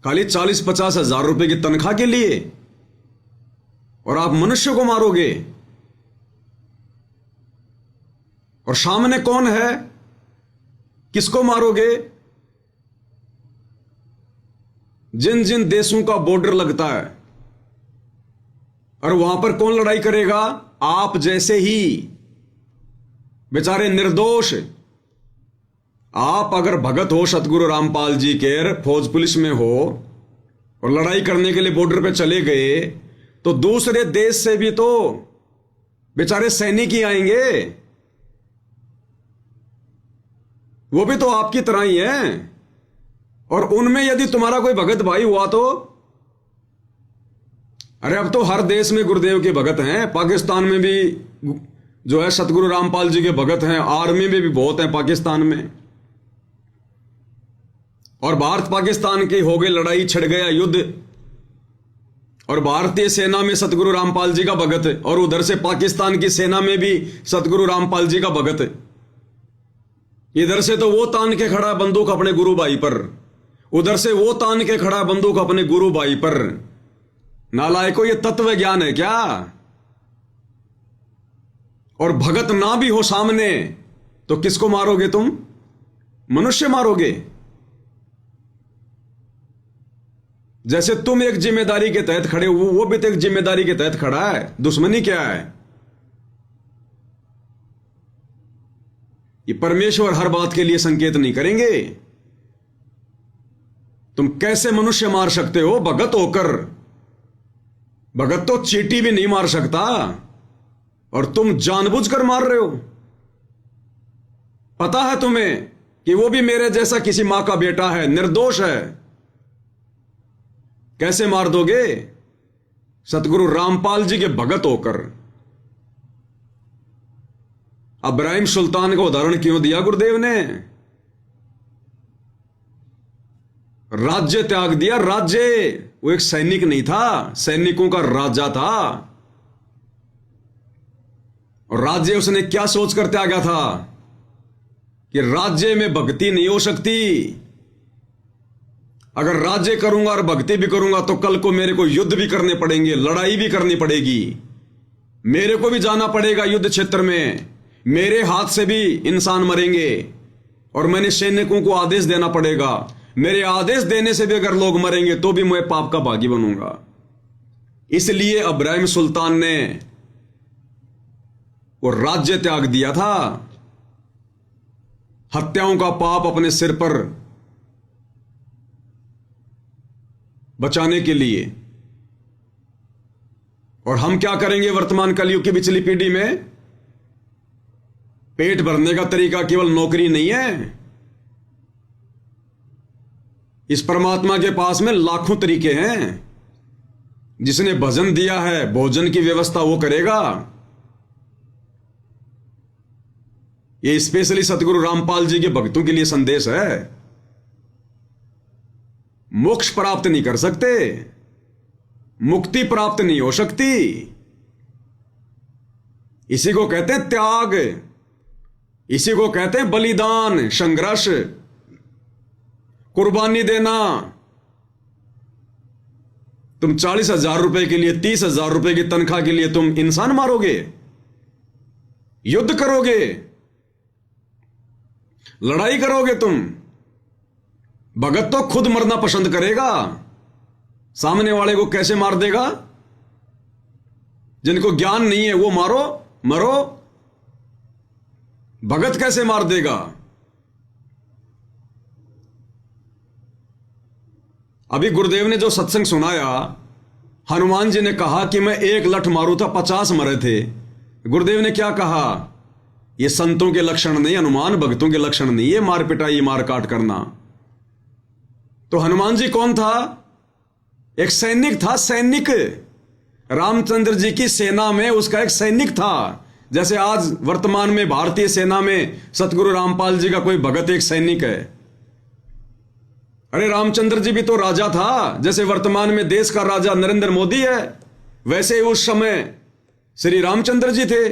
खाली 40-50 हजार रुपए की तनख्वाह के लिए, और आप मनुष्य को मारोगे। और सामने कौन है, किसको मारोगे? जिन जिन देशों का बॉर्डर लगता है, और वहां पर कौन लड़ाई करेगा? आप जैसे ही बेचारे निर्दोष। आप अगर भगत हो सतगुरु रामपाल जी के, फौज पुलिस में हो और लड़ाई करने के लिए बॉर्डर पे चले गए, तो दूसरे देश से भी तो बेचारे सैनिक ही आएंगे, वो भी तो आपकी तरह ही हैं। और उनमें यदि तुम्हारा कोई भगत भाई हुआ तो, अरे अब तो हर देश में गुरुदेव के भगत हैं। पाकिस्तान में भी जो है सतगुरु रामपाल जी के भगत हैं, आर्मी में भी बहुत हैं पाकिस्तान में। और भारत पाकिस्तान की हो गई लड़ाई, छिड़ गया युद्ध, और भारतीय सेना में सतगुरु रामपाल जी का भगत, और उधर से पाकिस्तान की सेना में भी सतगुरु रामपाल जी का भगत। इधर से तो वो तान के खड़ा बंदूक अपने गुरु भाई पर, उधर से वो तान के खड़ा बंदूक अपने गुरु भाई पर। नालायको, ये तत्व ज्ञान है क्या? और भगत ना भी हो सामने तो किसको मारोगे तुम? मनुष्य मारोगे। जैसे तुम एक जिम्मेदारी के तहत खड़े हो, वो भी तो एक जिम्मेदारी के तहत खड़ा है। दुश्मनी क्या है? ये परमेश्वर हर बात के लिए संकेत नहीं करेंगे। तुम कैसे मनुष्य मार सकते हो भगत होकर? भगत तो चींटी भी नहीं मार सकता, और तुम जानबूझकर मार रहे हो। पता है तुम्हें कि वो भी मेरे जैसा किसी मां का बेटा है, निर्दोष है। कैसे मार दोगे? सतगुरु रामपाल जी के भगत होकर। इब्राहिम सुल्तान का उदाहरण क्यों दिया गुरुदेव ने? राज्य त्याग दिया, राज्य। वो एक सैनिक नहीं था, सैनिकों का राजा था। और राज्य उसने क्या सोच कर त्यागा था कि राज्य में भक्ति नहीं हो सकती। अगर राज्य करूंगा और भक्ति भी करूंगा तो कल को मेरे को युद्ध भी करने पड़ेंगे, लड़ाई भी करनी पड़ेगी, मेरे को भी जाना पड़ेगा युद्ध क्षेत्र में, मेरे हाथ से भी इंसान मरेंगे, और मैंने सैनिकों को आदेश देना पड़ेगा। मेरे आदेश देने से भी अगर लोग मरेंगे तो भी मैं पाप का भागी बनूंगा। इसलिए इब्राहिम सुल्तान ने वो राज्य त्याग दिया था, हत्याओं का पाप अपने सिर पर बचाने के लिए। और हम क्या करेंगे वर्तमान कलयुग की पिछली पीढ़ी में? पेट भरने का तरीका केवल नौकरी नहीं है। इस परमात्मा के पास में लाखों तरीके हैं। जिसने भजन दिया है, भोजन की व्यवस्था वो करेगा। ये स्पेशली सतगुरु रामपाल जी के भक्तों के लिए संदेश है। मोक्ष प्राप्त नहीं कर सकते, मुक्ति प्राप्त नहीं हो सकती। इसी को कहते हैं त्याग, इसी को कहते हैं बलिदान, संघर्ष। कुर्बानी देना। तुम 40,000 रुपए के लिए, 30,000 रुपए की तनख्वाह के लिए तुम इंसान मारोगे, युद्ध करोगे, लड़ाई करोगे तुम। भगत तो खुद मरना पसंद करेगा, सामने वाले को कैसे मार देगा? जिनको ज्ञान नहीं है वो मारो, मरो। भगत कैसे मार देगा? अभी गुरुदेव ने जो सत्संग सुनाया, हनुमान जी ने कहा कि मैं 1 लठ मारू था 50 मरे थे। गुरुदेव ने क्या कहा? ये संतों के लक्षण नहीं, हनुमान भक्तों के लक्षण नहीं, ये मार पिटाई, मार काट करना। तो हनुमान जी कौन था? एक सैनिक था, सैनिक। रामचंद्र जी की सेना में उसका एक सैनिक था। जैसे आज वर्तमान में भारतीय सेना में सतगुरु रामपाल जी का कोई भगत एक सैनिक है। अरे रामचंद्र जी भी तो राजा था, जैसे वर्तमान में देश का राजा नरेंद्र मोदी है, वैसे ही उस समय श्री रामचंद्र जी थे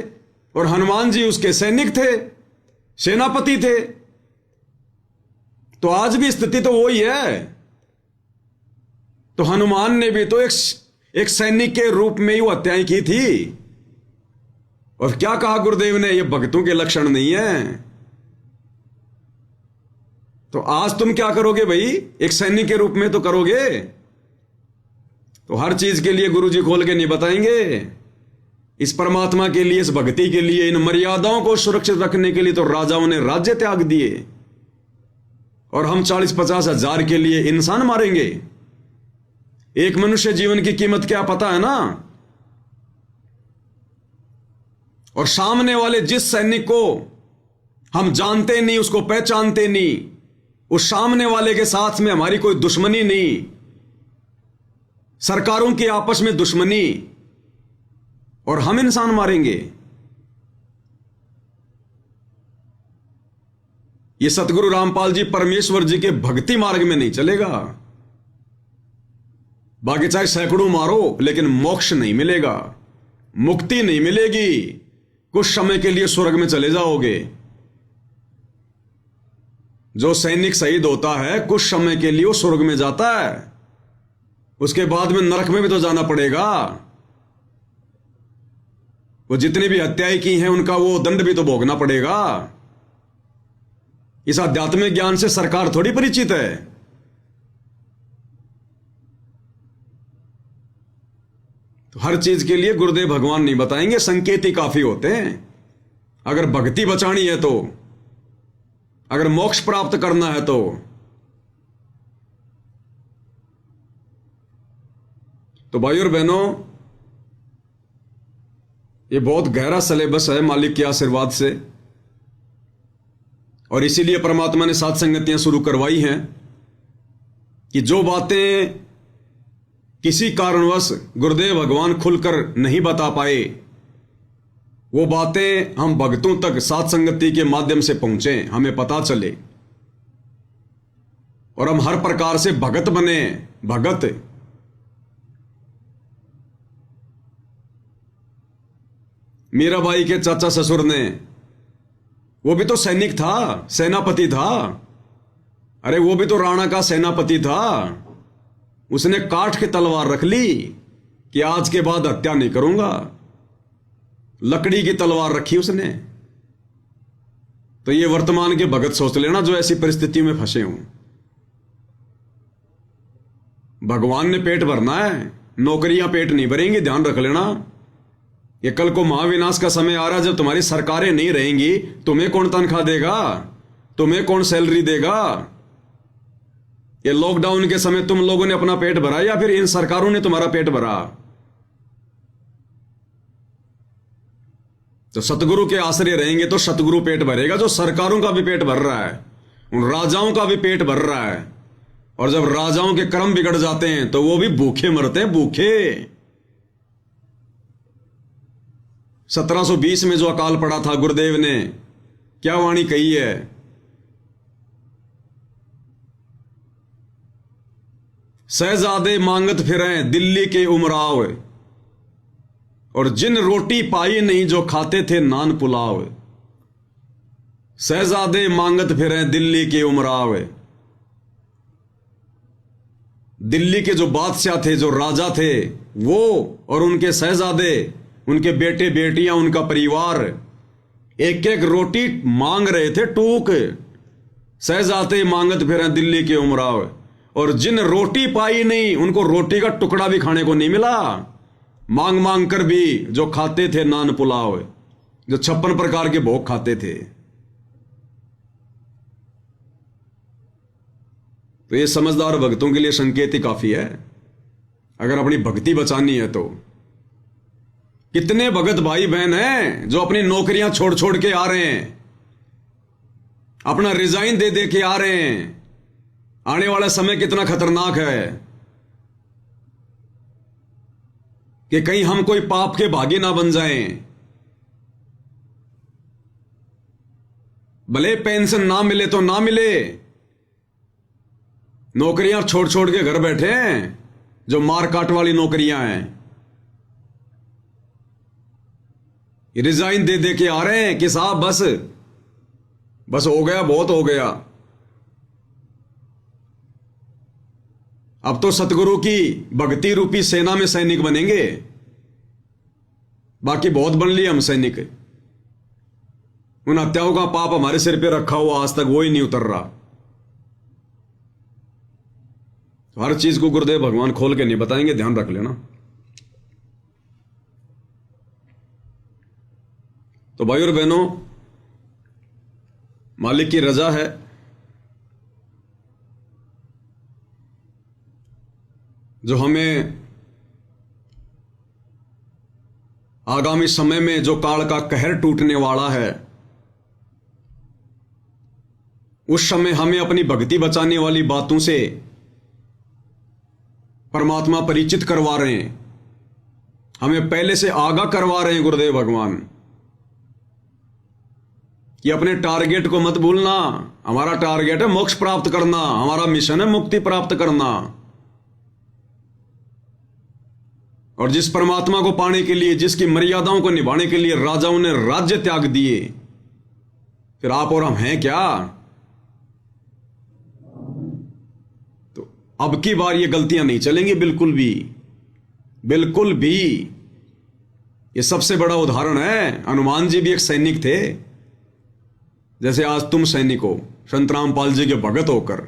और हनुमान जी उसके सैनिक थे, सेनापति थे। तो आज भी स्थिति तो वही है। तो हनुमान ने भी तो एक सैनिक के रूप में ही वो हत्याएं की थी। और क्या कहा गुरुदेव ने? ये भक्तों के लक्षण नहीं है। तो आज तुम क्या करोगे भाई? एक सैनिक के रूप में तो करोगे। तो हर चीज के लिए गुरु जी खोल के नहीं बताएंगे। इस परमात्मा के लिए, इस भक्ति के लिए, इन मर्यादाओं को सुरक्षित रखने के लिए तो राजाओं ने राज्य त्याग दिए, और हम 40-50 हजार के लिए इंसान मारेंगे। एक मनुष्य जीवन की कीमत क्या पता है ना? और सामने वाले जिस सैनिक को हम जानते नहीं, उसको पहचानते नहीं, उस सामने वाले के साथ में हमारी कोई दुश्मनी नहीं, सरकारों की आपस में दुश्मनी, और हम इंसान मारेंगे। ये सतगुरु रामपाल जी परमेश्वर जी के भक्ति मार्ग में नहीं चलेगा। बाकी चाहे सैकड़ों मारो, लेकिन मोक्ष नहीं मिलेगा, मुक्ति नहीं मिलेगी। कुछ समय के लिए स्वर्ग में चले जाओगे। जो सैनिक शहीद होता है कुछ समय के लिए वो स्वर्ग में जाता है, उसके बाद में नरक में भी तो जाना पड़ेगा। वो जितनी भी हत्याएं की हैं उनका वो दंड भी तो भोगना पड़ेगा। इस आध्यात्मिक ज्ञान से सरकार थोड़ी परिचित है। तो हर चीज के लिए गुरुदेव भगवान नहीं बताएंगे, संकेत ही काफी होते हैं। अगर भक्ति बचानी है तो, अगर मोक्ष प्राप्त करना है तो भाइयों और बहनों, ये बहुत गहरा सिलेबस है मालिक के आशीर्वाद से, और इसीलिए परमात्मा ने सात संगतियां शुरू करवाई हैं कि जो बातें किसी कारणवश गुरुदेव भगवान खुलकर नहीं बता पाए, वो बातें हम भक्तों तक सात संगति के माध्यम से पहुंचे, हमें पता चले, और हम हर प्रकार से भगत बने। भगत मीराबाई के चाचा ससुर ने, वो भी तो सैनिक था, सेनापति था। अरे वो भी तो राणा का सेनापति था। उसने काठ की तलवार रख ली कि आज के बाद हत्या नहीं करूंगा। लकड़ी की तलवार रखी उसने। तो ये वर्तमान के भगत सोच लेना जो ऐसी परिस्थिति में फंसे हों। भगवान ने पेट भरना है, नौकरियां पेट नहीं भरेंगी, ध्यान रख लेना। ये कल को महाविनाश का समय आ रहा है, जब तुम्हारी सरकारें नहीं रहेंगी, तुम्हें कौन तनख्वाह देगा? तुम्हें कौन सैलरी देगा? ये लॉकडाउन के समय तुम लोगों ने अपना पेट भरा या फिर इन सरकारों ने तुम्हारा पेट भरा? तो सतगुरु के आश्रय रहेंगे तो सतगुरु पेट भरेगा, जो सरकारों का भी पेट भर रहा है, उन राजाओं का भी पेट भर रहा है। और जब राजाओं के कर्म बिगड़ जाते हैं तो वो भी भूखे मरते हैं, भूखे। 1720 में जो अकाल पड़ा था, गुरुदेव ने क्या वाणी कही है? शहजादे मांगत फिरें दिल्ली के उमराव, और जिन रोटी पाई नहीं जो खाते थे नान पुलाव। शहजादे मांगत फिरें दिल्ली के उमराव, दिल्ली के जो बादशाह थे, जो राजा थे, वो और उनके शहजादे, उनके बेटे बेटियां, उनका परिवार एक एक रोटी मांग रहे थे टूक। शहजादे मांगत फिर दिल्ली के उमराव, और जिन रोटी पाई नहीं उनको रोटी का टुकड़ा भी खाने को नहीं मिला। मांग मांग कर भी जो खाते थे नान पुलाव, जो 56 प्रकार के भोग खाते थे। तो ये समझदार भक्तों के लिए संकेत ही काफी है, अगर अपनी भक्ति बचानी है तो। कितने भगत भाई बहन हैं जो अपनी नौकरियां छोड़ छोड़ के आ रहे हैं, अपना रिजाइन दे दे के आ रहे हैं। आने वाला समय कितना खतरनाक है कि कहीं हम कोई पाप के भागी ना बन जाएं। भले पेंशन ना मिले तो ना मिले, नौकरियां छोड़ छोड़ के घर बैठे हैं, जो मार काट वाली नौकरियां हैं। रिजाइन दे दे के आ रहे हैं कि साहब बस बस हो गया, बहुत हो गया। अब तो सतगुरु की भक्ति रूपी सेना में सैनिक बनेंगे, बाकी बहुत बन लिए हम सैनिक। उन हत्याओं का पाप हमारे सिर पे रखा हुआ, आज तक वो ही नहीं उतर रहा। तो हर चीज को गुरुदेव भगवान खोल के नहीं बताएंगे, ध्यान रख लेना। तो भाई और बहनों, मालिक की रजा है, जो हमें आगामी समय में जो काल का कहर टूटने वाला है, उस समय हमें अपनी भक्ति बचाने वाली बातों से परमात्मा परिचित करवा रहे हैं, हमें पहले से आगाह करवा रहे हैं गुरुदेव भगवान कि अपने टारगेट को मत भूलना। हमारा टारगेट है मोक्ष प्राप्त करना, हमारा मिशन है मुक्ति प्राप्त करना। और जिस परमात्मा को पाने के लिए, जिसकी मर्यादाओं को निभाने के लिए राजाओं ने राज्य त्याग दिए, फिर आप और हम हैं क्या? तो अब की बार ये गलतियां नहीं चलेंगी, बिल्कुल भी, बिल्कुल भी। ये सबसे बड़ा उदाहरण है। हनुमान जी भी एक सैनिक थे, जैसे आज तुम सैनिक हो, संत रामपाल जी के भगत होकर।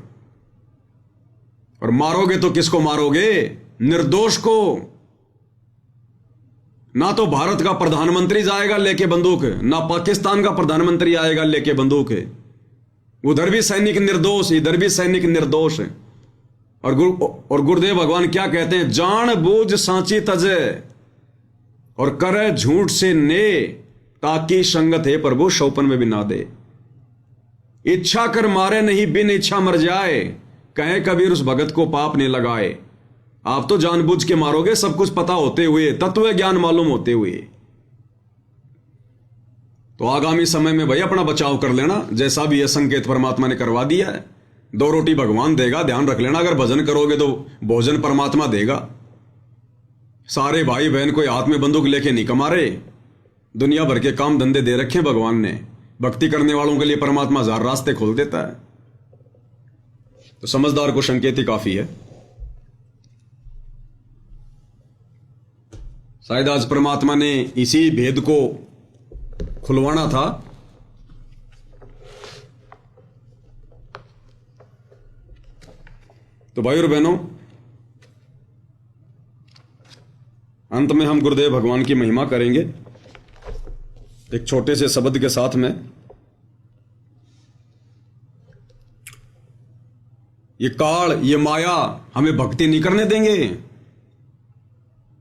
और मारोगे तो किसको मारोगे? निर्दोष को। ना तो भारत का प्रधानमंत्री जाएगा लेके बंदूक, ना पाकिस्तान का प्रधानमंत्री आएगा लेके बंदूक। उधर भी सैनिक निर्दोष, इधर भी सैनिक निर्दोष। और गुरुदेव भगवान क्या कहते हैं? जान बूझ सांची तजे और करे झूठ से ने, ताकि संगत है प्रभु शौपन में भी ना दे। इच्छा कर मारे नहीं, बिन इच्छा मर जाए, कहे कबीर उस भगत को पाप नहीं लगाए। आप तो जानबूझ के मारोगे, सब कुछ पता होते हुए, तत्व ज्ञान मालूम होते हुए। तो आगामी समय में भाई अपना बचाव कर लेना, जैसा भी यह संकेत परमात्मा ने करवा दिया है। 2 रोटी भगवान देगा, ध्यान रख लेना। अगर भजन करोगे तो भोजन परमात्मा देगा। सारे भाई बहन कोई हाथ में बंदूक लेके नहीं कमा रहे, दुनिया भर के काम धंधे दे रखे भगवान ने। भक्ति करने वालों के लिए परमात्मा हजार रास्ते खोल देता है। तो समझदार को संकेत ही काफी है। शायद आज परमात्मा ने इसी भेद को खुलवाना था। तो भाई और बहनों, अंत में हम गुरुदेव भगवान की महिमा करेंगे एक छोटे से शब्द के साथ में। ये काल, ये माया हमें भक्ति नहीं करने देंगे।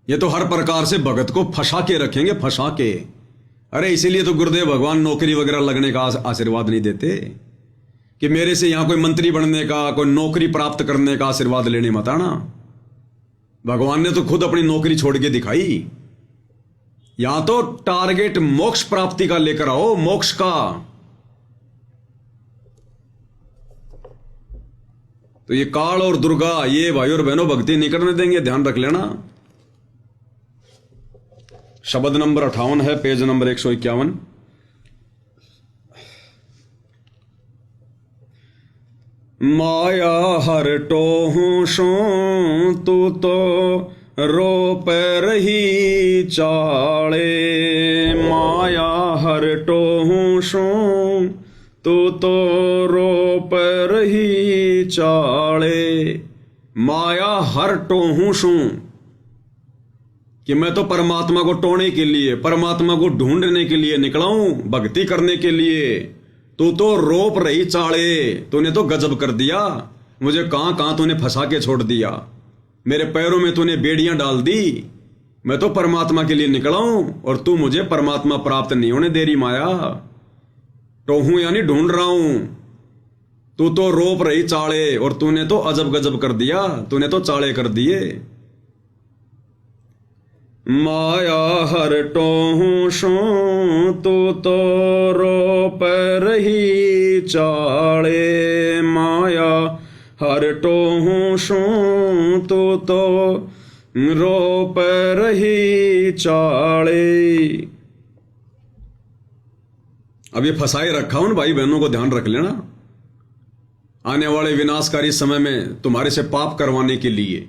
ये तो हर प्रकार से भगत को फंसा के रखेंगे, फंसा के। अरे इसीलिए तो गुरुदेव भगवान नौकरी वगैरह लगने का आशीर्वाद नहीं देते कि मेरे से यहां कोई मंत्री बनने का, कोई नौकरी प्राप्त करने का आशीर्वाद लेने मत आना। भगवान ने तो खुद अपनी नौकरी छोड़ के दिखाई। यहां तो टारगेट मोक्ष प्राप्ति का लेकर आओ, मोक्ष का। तो ये काल और दुर्गा, ये भाई और बहनों भक्ति नहीं करने देंगे, ध्यान रख लेना। शब्द नंबर 58 है, पेज नंबर 151। माया हर टोहू सो तू तो रोप रही चाले। माया हर टोहू सो तू तो रोप रही चाले। माया हर टोहू सू कि मैं तो परमात्मा को टोने के लिए, परमात्मा को ढूंढने के लिए निकला हूं, भक्ति करने के लिए। तू तो रोप रही चाले, तूने तो गजब कर दिया। मुझे कहां कहां तूने फंसा के छोड़ दिया, मेरे पैरों में तूने बेड़ियां डाल दी। मैं तो परमात्मा के लिए निकला हूं और तू मुझे परमात्मा प्राप्त नहीं होने दे रही माया। टोहूं यानी ढूंढ रहा हूं, तू तो रोप रही चाले और तूने तो अजब गजब कर दिया, तूने तो चाले कर दिए। माया हर टोहू सो तू तो रोप रही चाले। माया हर टोहू सो तू तो रोप रही चाले। अब ये फंसाए रखा उन भाई बहनों को ध्यान रख लेना। आने वाले विनाशकारी समय में तुम्हारे से पाप करवाने के लिए,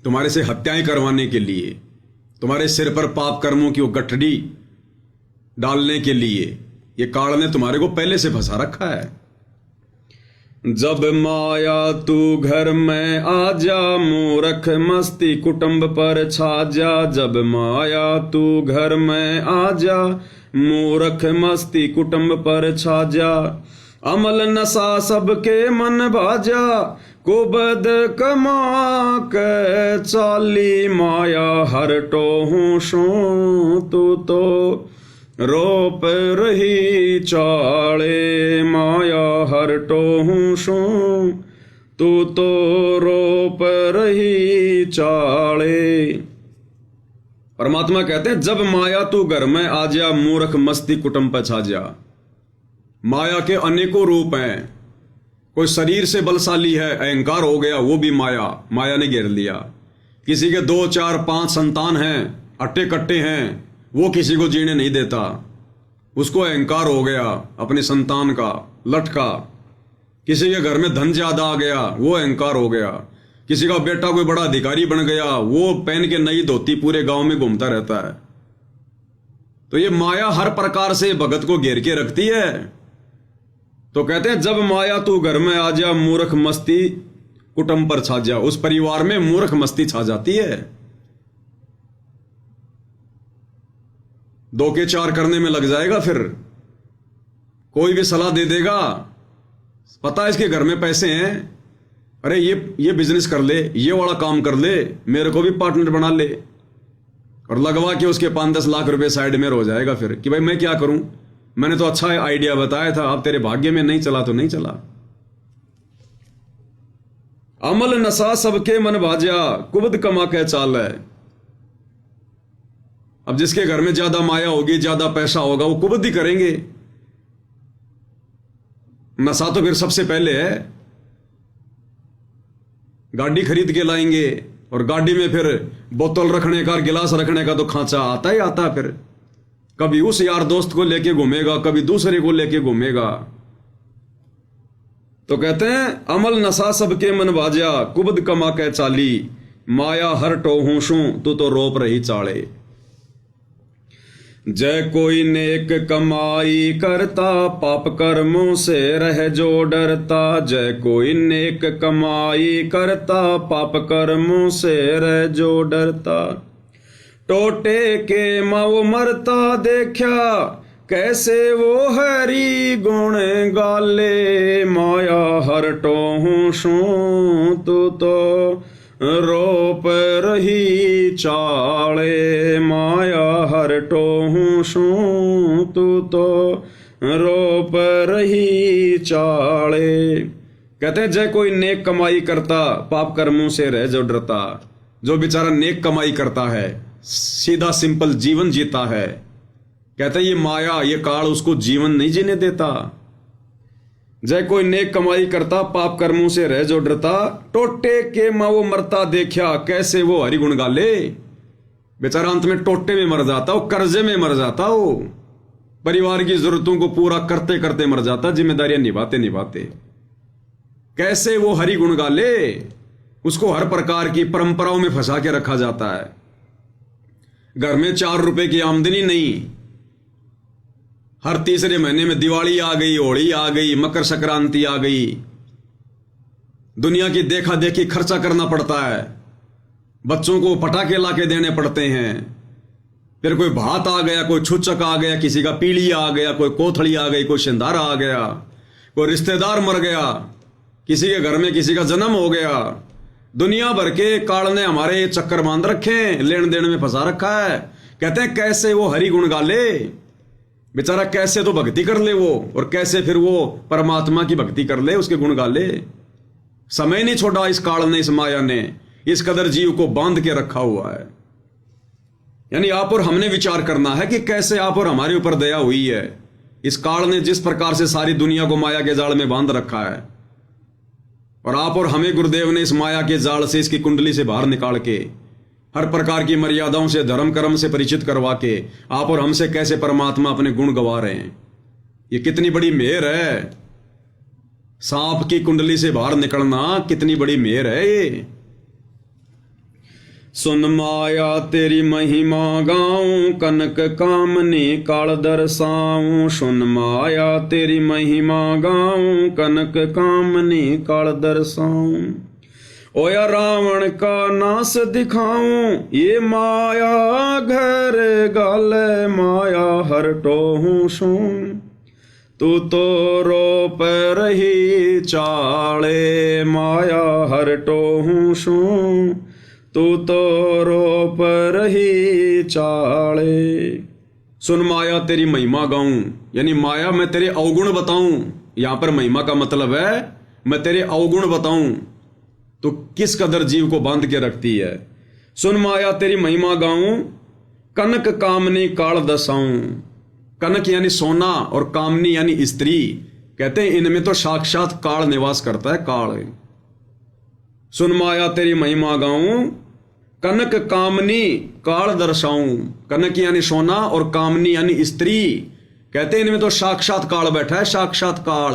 तुम्हारे से हत्याएं करवाने के लिए, तुम्हारे सिर पर पाप कर्मों की वो गठड़ी डालने के लिए ये काल ने तुम्हारे को पहले से फंसा रखा है। जब माया तू घर में आ जा, मूर्ख मस्ती कुटुंब पर छा जा। जब माया तू घर में आ जा, मूर्ख मस्ती कुटुंब पर छा जा। अमल नशा सबके मन भाजा, कुबद कमा के चाली। माया हर टोहू सो तू तो रोप रही चाले। माया हर टोहू सो तू तो रोप रही चाले। परमात्मा कहते हैं जब माया तू घर में आ जा, मूर्ख मस्ती कुटुंब पर छा जा। माया के अनेकों रूप हैं। कोई शरीर से बलशाली है, अहंकार हो गया, वो भी माया, माया ने घेर लिया। किसी के 2, 4, 5 संतान हैं, अट्टे कट्टे हैं, वो किसी को जीने नहीं देता, उसको अहंकार हो गया अपने संतान का, लटका। किसी के घर में धन ज्यादा आ गया, वो अहंकार हो गया। किसी का बेटा कोई बड़ा अधिकारी बन गया, वो पहन के नई धोती पूरे गांव में घूमता रहता है। तो ये माया हर प्रकार से भगत को घेर के रखती है। तो कहते हैं जब माया तू घर में आ जा, मूर्ख मस्ती कुटुंब पर छा जा। उस परिवार में मूर्ख मस्ती छा जाती है, 2 के 4 करने में लग जाएगा। फिर कोई भी सलाह दे देगा, पता है इसके घर में पैसे हैं, अरे ये बिजनेस कर ले, ये वाला काम कर ले, मेरे को भी पार्टनर बना ले, और लगवा के उसके 5-10 लाख रुपए साइड में हो जाएगा। फिर कि भाई मैं क्या करूं, मैंने तो अच्छा आइडिया बताया था, अब तेरे भाग्य में नहीं चला तो नहीं चला। अमल नशा सबके मन भाजा, कुबद कमा के चाल है। अब जिसके घर में ज्यादा माया होगी, ज्यादा पैसा होगा, वो कुबद ही करेंगे। नशा तो फिर सबसे पहले है। गाड़ी खरीद के लाएंगे और गाड़ी में फिर बोतल रखने का, गिलास रखने का तो खांचा आता ही आता। फिर कभी उस यार दोस्त को लेके घूमेगा, कभी दूसरे को लेके घूमेगा। तो कहते हैं अमल नशा सबके मन भाजा, कुबद कमा के चाली। माया हर टोहू सू तू तो रोप रही चाले। जय कोई नेक कमाई करता, पाप कर्मों से रह जो डरता। जय कोई नेक कमाई करता, पाप कर्मों से रह जो डरता। टोटे के माओ मरता देखा, कैसे वो हरि गुण गाले। माया हर टोहू सू तू तो रोप रही चाले। माया हर टोहू सू तू तो रोप रही चाले। कहते हैं जय कोई नेक कमाई करता, पाप कर्मों से रह जो डरता। जो बेचारा नेक कमाई करता है, सीधा सिंपल जीवन जीता है, कहते हैं ये माया, ये काल उसको जीवन नहीं जीने देता। जय कोई नेक कमाई करता, पाप कर्मों से रह जो डरता। टोटे के माओ मरता देखा, कैसे वो हरिगुण गाले। बेचारा अंत में टोटे में मर जाता, वो कर्जे में मर जाता, वो परिवार की जरूरतों को पूरा करते करते मर जाता, जिम्मेदारियां निभाते निभाते। कैसे वो हरि गुण गाले, उसको हर प्रकार की परंपराओं में फंसा के रखा जाता है। घर में 4 रुपए की आमदनी नहीं, हर तीसरे महीने में दिवाली आ गई, होली आ गई, मकर संक्रांति आ गई, दुनिया की देखा देखी खर्चा करना पड़ता है, बच्चों को पटाखे लाके देने पड़ते हैं, फिर कोई भात आ गया, कोई छुच्चक आ गया, किसी का पीली आ गया, कोई कोथड़ी आ गई, कोई सिंधारा आ गया, कोई रिश्तेदार मर गया, किसी के घर में किसी का जन्म हो गया। दुनिया भर के काल ने हमारे चक्कर बांध रखे, लेन देन में फंसा रखा है। कहते हैं कैसे वो हरि गुण गाले, बेचारा कैसे तो भक्ति कर ले वो, और कैसे फिर वो परमात्मा की भक्ति कर ले, उसके गुण गाले। समय नहीं छोड़ा इस काल ने, इस माया ने इस कदर जीव को बांध के रखा हुआ है। यानी आप और हमने विचार करना है कि कैसे आप और हमारे ऊपर दया हुई है। इस काल ने जिस प्रकार से सारी दुनिया को माया के जाल में बांध रखा है, और आप और हमें गुरुदेव ने इस माया के जाल से, इसकी कुंडली से बाहर निकाल के, हर प्रकार की मर्यादाओं से, धर्म कर्म से परिचित करवा के आप और हमसे कैसे परमात्मा अपने गुण गवा रहे हैं। ये कितनी बड़ी मेहर है। सांप की कुंडली से बाहर निकलना कितनी बड़ी मेहर है ये। सुन माया तेरी महिमा गाऊं, कनक कामनी काल दर्शाऊं। सुन माया तेरी महिमा गाऊं, कनक कामनी काल दर्शाऊं। ओया रावण का नाश दिखाऊं, ये माया घर गाल माया हर टोहूं सूं। तू तो रोप रही चाले, माया हर टोहूं सूं। तू तो रोप रही चाले। सुन माया तेरी महिमा गाऊं, यानी माया मैं तेरे अवगुण बताऊं। यहां पर महिमा का मतलब है मैं तेरे अवगुण बताऊं, तो किस कदर जीव को बांध के रखती है। सुन माया तेरी महिमा गाऊं, कनक कामनी काल दसाऊं। कनक यानी सोना और कामनी यानी स्त्री। कहते हैं इनमें तो साक्षात काल निवास करता है, काल। सुन माया तेरी महिमा गाऊं, कनक कामनी काल दर्शाऊं। कनक यानी सोना और कामनी यानी स्त्री। कहते हैं इनमें तो साक्षात काल बैठा है, साक्षात काल।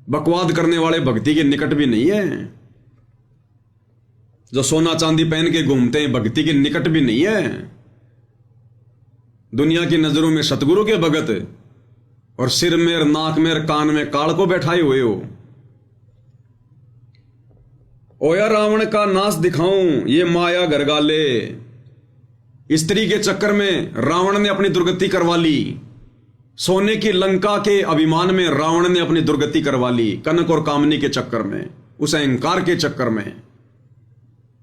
बकवाद करने वाले भक्ति के निकट भी नहीं है। जो सोना चांदी पहन के घूमते हैं भक्ति के निकट भी नहीं है। दुनिया की नजरों में सतगुरु के भगत, और सिर में और नाक में और कान में काल को बैठाए हुए हो। ओया रावण का नाश दिखाऊं, ये माया घर गाले। स्त्री के चक्कर में रावण ने अपनी दुर्गति करवा ली। सोने की लंका के अभिमान में रावण ने अपनी दुर्गति करवा ली, कनक और कामनी के चक्कर में, उस अहंकार के चक्कर में।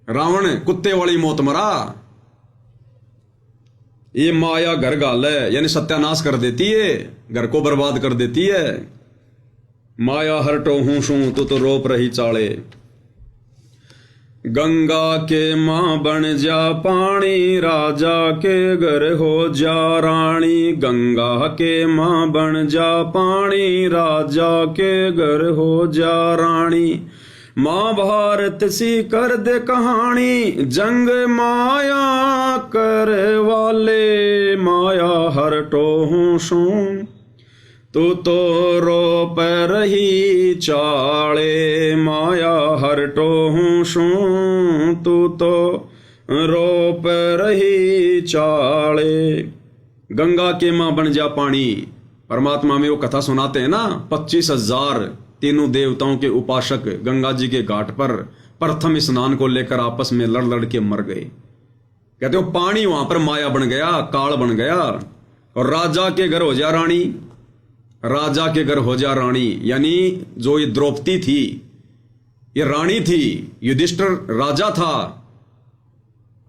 रावण कुत्ते वाली मौत मरा। ये माया घर गाले यानी सत्यानाश कर देती है, घर को बर्बाद कर देती है। माया हर टोहूं सूं, तू तो रोप रही चाले। गंगा के मां बन जा पानी, राजा के घर हो जा रानी। गंगा के मां बन जा पानी, राजा के घर हो जा रानी। महाभारत सी कर दे कहानी, जंग माया कर वाले। माया हर टोहूं सूं, तू तो रोप रही चाले। माया हर टोहूं सूं, तू तो रोप रही चाले। गंगा के मां बन जा पानी। परमात्मा में वो कथा सुनाते हैं ना, 25,000 तीनों देवताओं के उपासक गंगा जी के घाट पर प्रथम स्नान को लेकर आपस में लड़ लड़ के मर गए। कहते हो पानी वहां पर माया बन गया, काल बन गया। और राजा के घर हो जा रानी। राजा के घर हो जा रानी यानी जो ये द्रौपदी थी, ये रानी थी। युधिष्ठिर राजा था,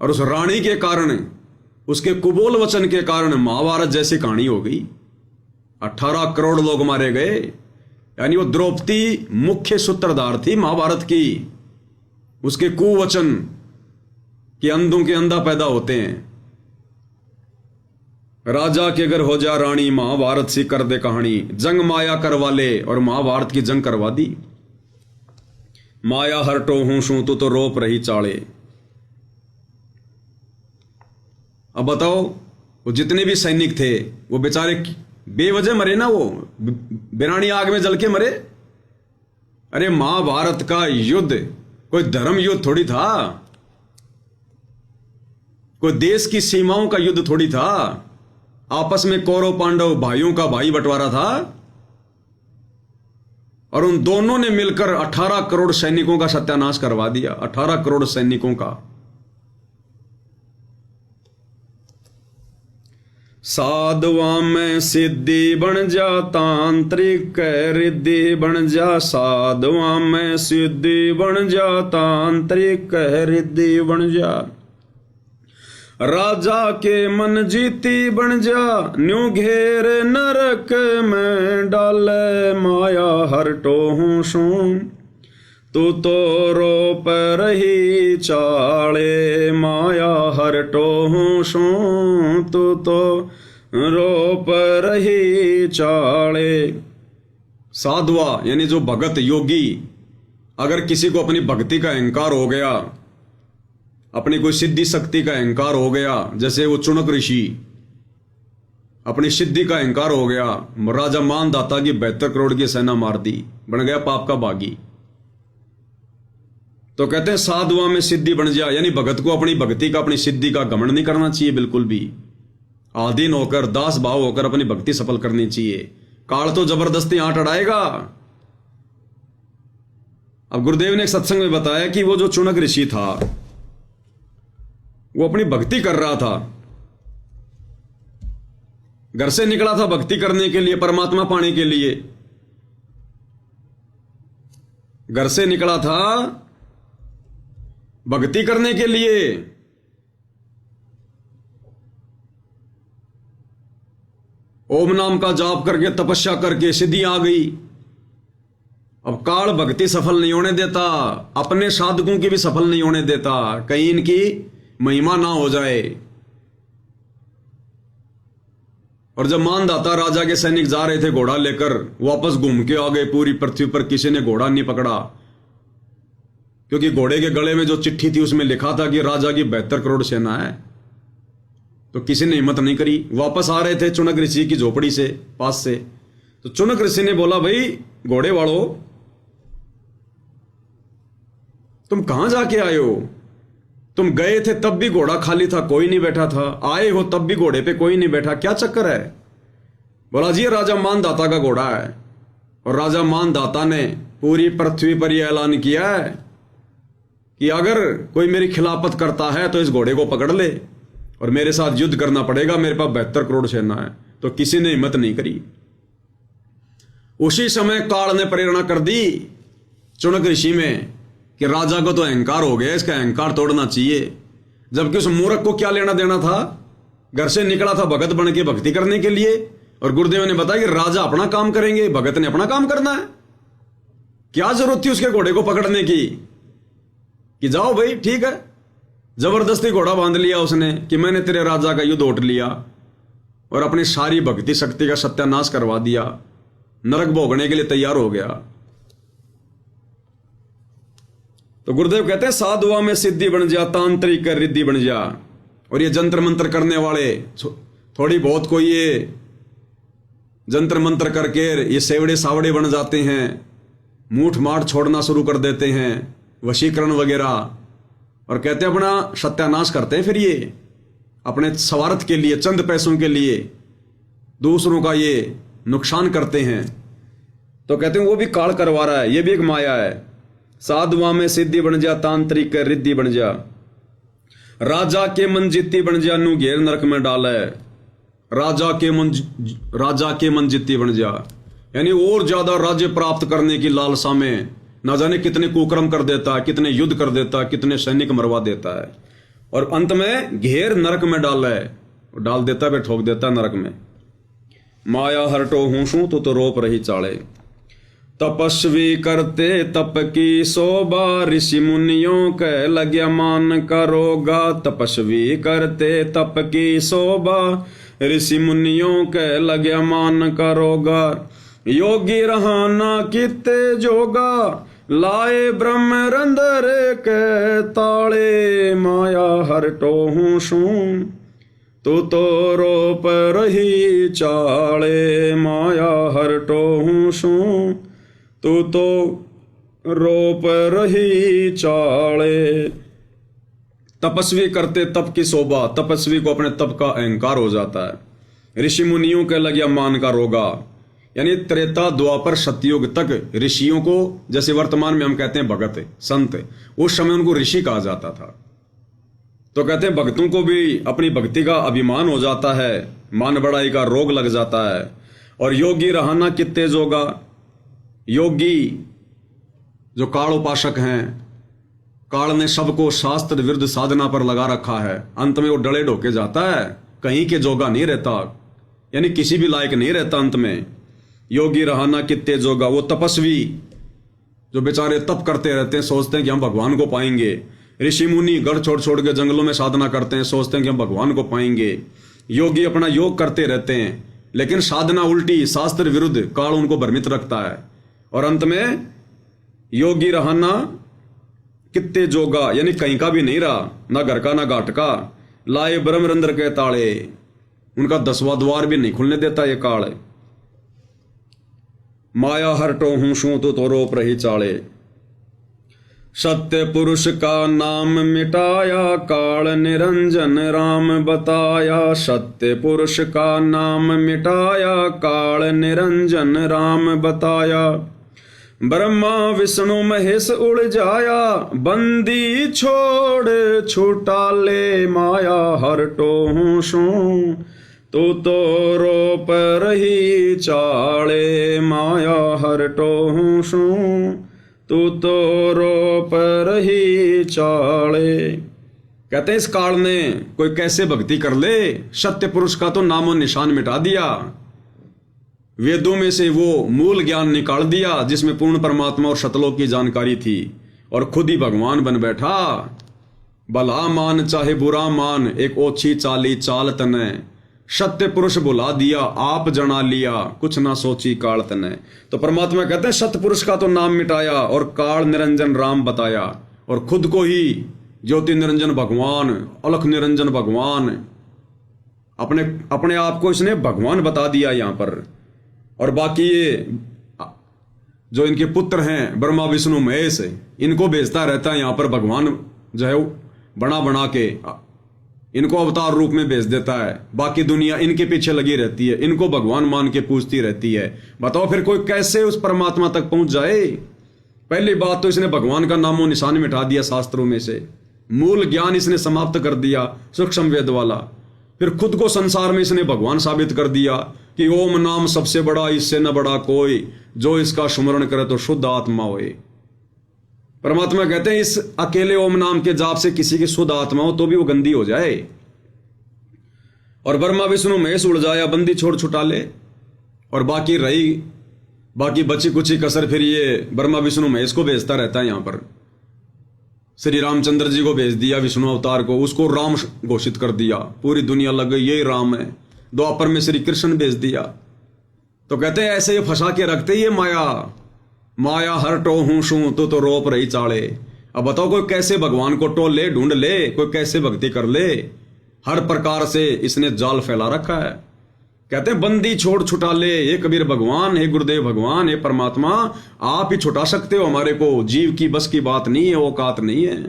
और उस रानी के कारण, उसके कुबोल वचन के कारण महाभारत जैसी कहानी हो गई। 18 करोड़ लोग मारे गए। यानी वो द्रौपदी मुख्य सूत्रधार थी महाभारत की। उसके कुवचन के अंधों के अंधा पैदा होते हैं। राजा के घर हो जा रानी, महाभारत सी कर दे कहानी। जंग माया करवा ले, और महाभारत की जंग करवा दी। माया हर टोहूं सूं, तू तो रोप रही चाले। अब बताओ, वो जितने भी सैनिक थे वो बेचारे बेवजह मरे ना, वो बिरानी आग में जल के मरे। अरे महाभारत का युद्ध कोई धर्म युद्ध थोड़ी था, कोई देश की सीमाओं का युद्ध थोड़ी था। आपस में कौरव पांडव भाइयों का भाई बंटवारा था, और उन दोनों ने मिलकर 18 करोड़ सैनिकों का सत्यानाश करवा दिया। 18 करोड़ सैनिकों का। साधुआ में सिद्धि बन जा, तांत्रिक रिद्धि बन जा। साधुआ में सिद्धि बन जा, तांत्रिक रिद्धि बन जा। राजा के मन जीती बन जा, न्यू घेर नरक में डाले। माया हरटो हूं सूं, तू तो रोप रही चाले। माया हरटो हूं सूं, तू तो रोप रही चाले। साधुआ यानी जो भगत योगी, अगर किसी को अपनी भक्ति का अहंकार हो गया, अपनी कोई सिद्धि शक्ति का अहंकार हो गया, जैसे वो चुनक ऋषि, अपनी सिद्धि का अहंकार हो गया, राजा मानदाता की 72 करोड़ की सेना मार दी, बन गया पाप का बागी। तो कहते हैं साधुआ में सिद्धि बन जा, यानी भगत को अपनी भक्ति का, अपनी सिद्धि का घमंड नहीं करना चाहिए बिल्कुल भी। आधीन होकर, दास भाव होकर अपनी भक्ति सफल करनी चाहिए। काल तो जबरदस्ती हाथ अड़ाएगा। अब गुरुदेव ने एक सत्संग में बताया कि वो जो चुनक ऋषि था, वो अपनी भक्ति कर रहा था, घर से निकला था भक्ति करने के लिए, परमात्मा पाने के लिए। घर से निकला था भक्ति करने के लिए। ओम नाम का जाप करके, तपस्या करके सिद्धि आ गई। अब काल भक्ति सफल नहीं होने देता, अपने साधकों की भी सफल नहीं होने देता, कहीं इनकी महिमा ना हो जाए। और जब मानदाता राजा के सैनिक जा रहे थे घोड़ा लेकर, वापस घूम के आ गए, पूरी पृथ्वी पर किसी ने घोड़ा नहीं पकड़ा, क्योंकि घोड़े के गले में जो चिट्ठी थी उसमें लिखा था कि राजा की 72 करोड़ सेना है। तो किसी ने हिम्मत नहीं करी। वापस आ रहे थे चुनक ऋषि की झोपड़ी से, पास से। तो चुनक ऋषि ने बोला, भाई घोड़े वालों, तुम कहां जाके आए हो? तुम गए थे तब भी घोड़ा खाली था, कोई नहीं बैठा था। आए हो तब भी घोड़े पे कोई नहीं बैठा, क्या चक्कर है? बोला जी, राजा मानदाता का घोड़ा है, और राजा मानदाता ने पूरी पृथ्वी पर यह ऐलान किया है कि अगर कोई मेरी खिलाफत करता है तो इस घोड़े को पकड़ ले, और मेरे साथ युद्ध करना पड़ेगा। मेरे पास 72 करोड़ सेना है। तो किसी ने हिम्मत नहीं करी। उसी समय काल ने प्रेरणा कर दी चुनक ऋषि में कि राजा को तो अहंकार हो गया, इसका अहंकार तोड़ना चाहिए। जबकि उस मूर्ख को क्या लेना देना था? घर से निकला था भगत बन के भक्ति करने के लिए, और गुरुदेव ने बताया कि राजा अपना काम करेंगे, भगत ने अपना काम करना है। क्या जरूरत थी उसके घोड़े को पकड़ने की कि जाओ भाई ठीक है। जबरदस्ती घोड़ा बांध लिया उसने कि मैंने तेरे राजा का युद्ध उठ लिया, और अपनी सारी भक्ति शक्ति का सत्यानाश करवा दिया, नरक भोगने के लिए तैयार हो गया। तो गुरुदेव कहते हैं साधुआ में सिद्धि बन जा, तांत्रिक रिद्धि बन जा। और ये जंत्र मंत्र करने वाले, थोड़ी बहुत कोई ये जंत्र मंत्र करके ये सेवड़े सावड़े बन जाते हैं, मूठ माठ छोड़ना शुरू कर देते हैं, वशीकरण वगैरह, और कहते हैं अपना सत्यानाश करते हैं। फिर ये अपने स्वार्थ के लिए, चंद पैसों के लिए दूसरों का ये नुकसान करते हैं। तो कहते हैं वो भी काल करवा रहा है, ये भी एक माया है। साधुआ में सिद्धि बन जा, तांत्रिक रिद्धि बन जा। राजा के मन जित्ती बन जा, नु घेर नरक में डाला है। राजा के मन जित्ती बन जा, यानी और ज्यादा राज्य प्राप्त करने की लालसा में ना जाने कितने कुकर्म कर देता है, कितने युद्ध कर देता है, कितने सैनिक मरवा देता है, और अंत में घेर नरक में डाला है, डाल देता है, ठोक देता है नरक में। माया हरटो हूं तो रोप रही चाले। तपस्वी करते तप की शोभा, ऋषि मुनियों के लग्या मान करोगा। तपस्वी करते तप की शोभा, ऋषि मुनियों के लग्या मान करोगा। योगी रहाना किते जोगा, लाए ब्रह्म रंदर के ताले। माया हरटो हूं सूं, तू तो रोप रही चाले। माया हरटो हूं सूं, तू तो रोप रही चाले। तपस्वी करते तप की शोभा, तपस्वी को अपने तप का अहंकार हो जाता है। ऋषि मुनियों के लगिया मान का रोगा, यानी त्रेता द्वापर सतयुग तक ऋषियों को, जैसे वर्तमान में हम कहते हैं भगत संत, उस समय उनको ऋषि कहा जाता था। तो कहते हैं भक्तों को भी अपनी भक्ति का अभिमान हो जाता है, मान बड़ाई का रोग लग जाता है। और योगी रहना कितने जोगा, योगी जो काल उपासक हैं, काल ने सबको शास्त्र विरुद्ध साधना पर लगा रखा है, अंत में वो डले ढोके जाता है, कहीं के जोगा नहीं रहता, यानी किसी भी लायक नहीं रहता अंत में। योगी रहना कितने जोगा, वो तपस्वी जो बेचारे तप करते रहते हैं, सोचते हैं कि हम भगवान को पाएंगे। ऋषि मुनि घर छोड़ छोड़ के जंगलों में साधना करते हैं, सोचते हैं कि हम भगवान को पाएंगे। योगी अपना योग करते रहते हैं, लेकिन साधना उल्टी शास्त्र विरुद्ध, काल उनको भ्रमित रखता है। और अंत में योगी रहना कितने जोगा, यानी कहीं का भी नहीं रहा, ना घर का ना घाट का। लाए ब्रह्मरंध्र के ताले, उनका 10वां द्वार भी नहीं खुलने देता ये काल। माया हरटो हूं शू तो रोप रही चाले। सत्य पुरुष का नाम मिटाया, काल निरंजन राम बताया। सत्य पुरुष का नाम मिटाया, काल निरंजन राम बताया। ब्रह्मा विष्णु महेश उड़ जाया, बंदी छोड़ छूटा ले माया। हरटो हूं शू तो रोप रही चाले, माया हरटो हूं शू तो रोप रही चाले। कहते हैं इस काल ने कोई कैसे भक्ति कर ले, सत्य पुरुष का तो नामो निशान मिटा दिया। वेदों में से वो मूल ज्ञान निकाल दिया जिसमें पूर्ण परमात्मा और सतलोक की जानकारी थी, और खुद ही भगवान बन बैठा। भला मान चाहे बुरा मान, एक ओछी चाली चाल तने। सत्य पुरुष बुला दिया, आप जना लिया, कुछ ना सोची काल तने। तो परमात्मा कहते हैं सत्य पुरुष का तो नाम मिटाया और काल निरंजन राम बताया, और खुद को ही ज्योति निरंजन भगवान, अलख निरंजन भगवान, अपने आप को इसने भगवान बता दिया यहां पर। और बाकी ये जो इनके पुत्र हैं ब्रह्मा विष्णु महेश, इनको भेजता रहता है यहां पर भगवान, जो है बना बना के इनको अवतार रूप में भेज देता है। बाकी दुनिया इनके पीछे लगी रहती है, इनको भगवान मान के पूछती रहती है। बताओ फिर कोई कैसे उस परमात्मा तक पहुंच जाए। पहली बात तो इसने भगवान का नामो निशान मिटा दिया शास्त्रों में से, मूल ज्ञान इसने समाप्त कर दिया सूक्ष्म वेद वाला। फिर खुद को संसार में इसने भगवान साबित कर दिया कि ओम नाम सबसे बड़ा, इससे न बड़ा कोई, जो इसका सुमरण करे तो शुद्ध आत्मा होए। परमात्मा कहते हैं इस अकेले ओम नाम के जाप से किसी की शुद्ध आत्मा हो तो भी वो गंदी हो जाए। और ब्रह्मा विष्णु महेश उड़ जाया, बंदी छोड़ छुटा ले, और बाकी बची कुची कसर फिर ये ब्रह्मा विष्णु महेश को भेजता रहता है। यहां पर श्री रामचंद्र जी को भेज दिया, विष्णु अवतार को, उसको राम घोषित कर दिया, पूरी दुनिया लग गई यही राम है। द्वापर में श्री कृष्ण भेज दिया। तो कहते हैं ऐसे ये फंसा के रखते ही ये माया हर टो हूं शू तो रोप रही चाले। अब बताओ कोई कैसे भगवान को टोल ले, ढूंढ ले, कोई कैसे भक्ति कर ले। हर प्रकार से इसने जाल फैला रखा है। कहते हैं बंदी छोड़ छुटा ले, हे कबीर भगवान, हे गुरुदेव भगवान, हे परमात्मा, आप ही छुटा सकते हो हमारे को, जीव की बस की बात नहीं है, औकात नहीं है।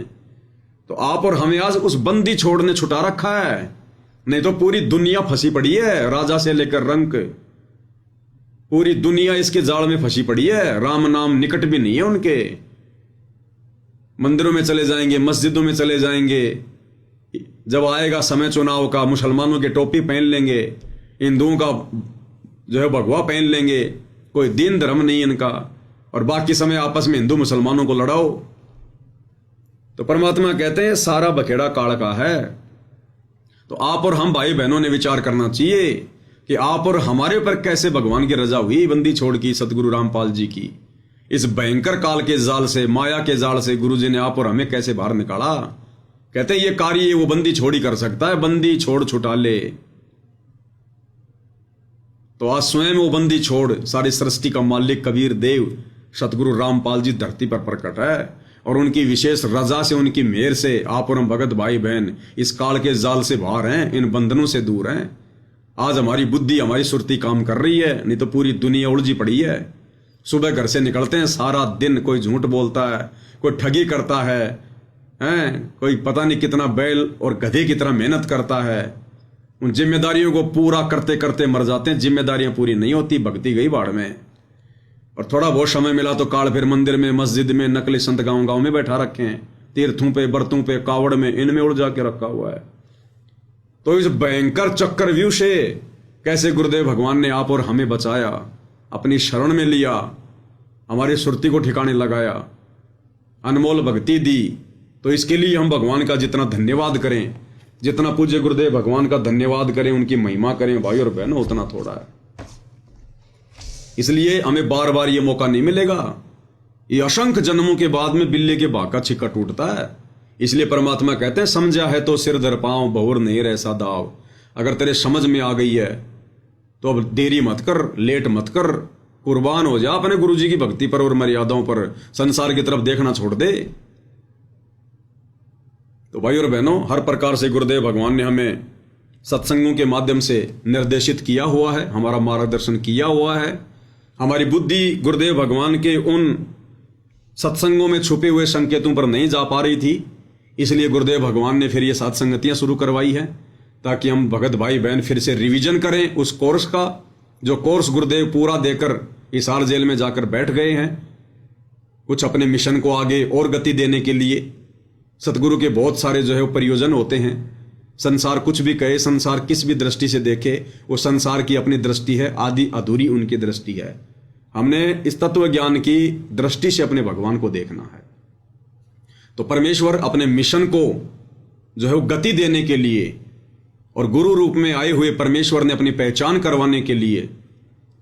तो आप और हमें आज उस बंदी छोड़ ने छुटा रखा है, नहीं तो पूरी दुनिया फंसी पड़ी है, राजा से लेकर रंक, पूरी दुनिया इसके जाल में फंसी पड़ी है। राम नाम निकट भी नहीं है उनके। मंदिरों में चले जाएंगे, मस्जिदों में चले जाएंगे, जब आएगा समय चुनाव का मुसलमानों के टोपी पहन लेंगे, हिंदुओं का जो है भगवा पहन लेंगे, कोई दीन धर्म नहीं इनका, और बाकी समय आपस में हिंदू मुसलमानों को लड़ाओ। तो परमात्मा कहते हैं सारा बखेड़ा काल का है। तो आप और हम भाई बहनों ने विचार करना चाहिए कि आप और हमारे ऊपर कैसे भगवान की रजा हुई बंदी छोड़ की, सतगुरु रामपाल जी की। इस भयंकर काल के जाल से, माया के जाल से गुरु जी ने आप और हमें कैसे बाहर निकाला। कहते हैं ये कार्य वो बंदी छोड़ ही कर सकता है, बंदी छोड़ छुटा ले। तो आज स्वयं वो बंदी छोड़ सारी सृष्टि का मालिक कबीर देव सतगुरु रामपाल जी धरती पर प्रकट है, और उनकी विशेष रजा से, उनकी मेहर से आप और हम भगत भाई बहन इस काल के जाल से बाहर हैं, इन बंधनों से दूर हैं। आज हमारी बुद्धि, हमारी सुरती काम कर रही है, नहीं तो पूरी दुनिया उलझी पड़ी है। सुबह घर से निकलते हैं, सारा दिन कोई झूठ बोलता है, कोई ठगी करता है, कोई पता नहीं कितना बैल और गधे की तरह मेहनत करता है। उन जिम्मेदारियों को पूरा करते करते मर जाते हैं। जिम्मेदारियां पूरी नहीं होती, भक्ति गई बाढ़ में। और थोड़ा बहुत समय मिला तो काल फिर मंदिर में, मस्जिद में, नकली संत गांव गांव में बैठा रखे हैं, तीर्थों पे, बर्तों पे, कावड़ में, इनमें उलझा के रखा हुआ है। तो इस भयंकर चक्रव्यूह से कैसे गुरुदेव भगवान ने आप और हमें बचाया, अपनी शरण में लिया, हमारी सुरती को ठिकाने लगाया, अनमोल भक्ति दी। तो इसके लिए हम भगवान का जितना धन्यवाद करें, जितना पूज्य गुरुदेव भगवान का धन्यवाद करें, उनकी महिमा करें भाई और बहनों, उतना थोड़ा है। इसलिए हमें बार बार ये मौका नहीं मिलेगा। ये असंख्य जन्मों के बाद में बिल्ली के भाग का छिक्का टूटता है। इसलिए परमात्मा कहते हैं, समझा है तो सिर धर पांव, बहुर नहीं ऐसा दाव। अगर तेरे समझ में आ गई है तो अब देरी मत कर, लेट मत कर, कुर्बान हो जा अपने गुरु जी की भक्ति पर और मर्यादाओं पर। संसार की तरफ देखना छोड़ दे। तो भाई और बहनों, हर प्रकार से गुरुदेव भगवान ने हमें सत्संगों के माध्यम से निर्देशित किया हुआ है, हमारा मार्गदर्शन किया हुआ है। हमारी बुद्धि गुरुदेव भगवान के उन सत्संगों में छुपे हुए संकेतों पर नहीं जा पा रही थी। इसलिए गुरुदेव भगवान ने फिर ये सत्संगतियां शुरू करवाई है, ताकि हम भगत भाई बहन फिर से रिवीजन करें उस कोर्स का, जो कोर्स गुरुदेव पूरा देकर हिसार जेल में जाकर बैठ गए हैं, कुछ अपने मिशन को आगे और गति देने के लिए। सतगुरु के बहुत सारे जो है वो प्रयोजन होते हैं। संसार कुछ भी कहे, संसार किस भी दृष्टि से देखे, वो संसार की अपनी दृष्टि है, आदि अधूरी उनकी दृष्टि है। हमने इस तत्व ज्ञान की दृष्टि से अपने भगवान को देखना है। तो परमेश्वर अपने मिशन को जो है वो गति देने के लिए और गुरु रूप में आए हुए परमेश्वर ने अपनी पहचान करवाने के लिए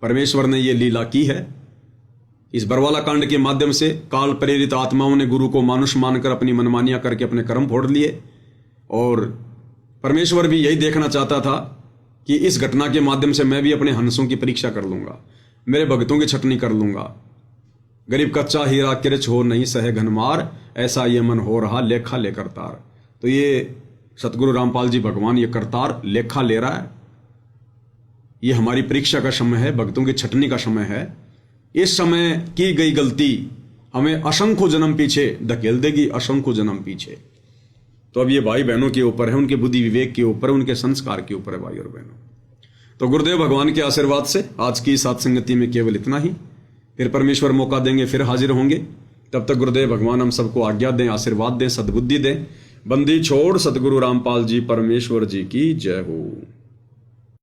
परमेश्वर ने ये लीला की है। इस बरवाला कांड के माध्यम से काल प्रेरित आत्माओं ने गुरु को मानुष मानकर अपनी मनमानियां करके अपने कर्म फोड़ लिए। और परमेश्वर भी यही देखना चाहता था कि इस घटना के माध्यम से मैं भी अपने हंसों की परीक्षा कर लूंगा, मेरे भक्तों की छटनी कर लूंगा। गरीब कच्चा हीरा किरच हो नहीं सहे घनमार, ऐसा ये मन हो रहा लेखा ले करतार। तो ये सतगुरु रामपाल जी भगवान ये करतार लेखा ले रहा है। ये हमारी परीक्षा का समय है, भक्तों की छटनी का समय है। इस समय की गई गलती हमें असंख्य जन्म पीछे धकेल देगी, असंख्य जन्म पीछे। तो अब ये भाई बहनों के ऊपर है, उनके बुद्धि विवेक के ऊपर, उनके संस्कार के ऊपर है भाई और बहनों। तो गुरुदेव भगवान के आशीर्वाद से आज की सत्संगति में केवल इतना ही। फिर परमेश्वर मौका देंगे, फिर हाजिर होंगे। तब तक गुरुदेव भगवान हम सबको आज्ञा दें, आशीर्वाद दें, सद्बुद्धि दें। बंदी छोड़ सतगुरु रामपाल जी परमेश्वर जी की जय हो।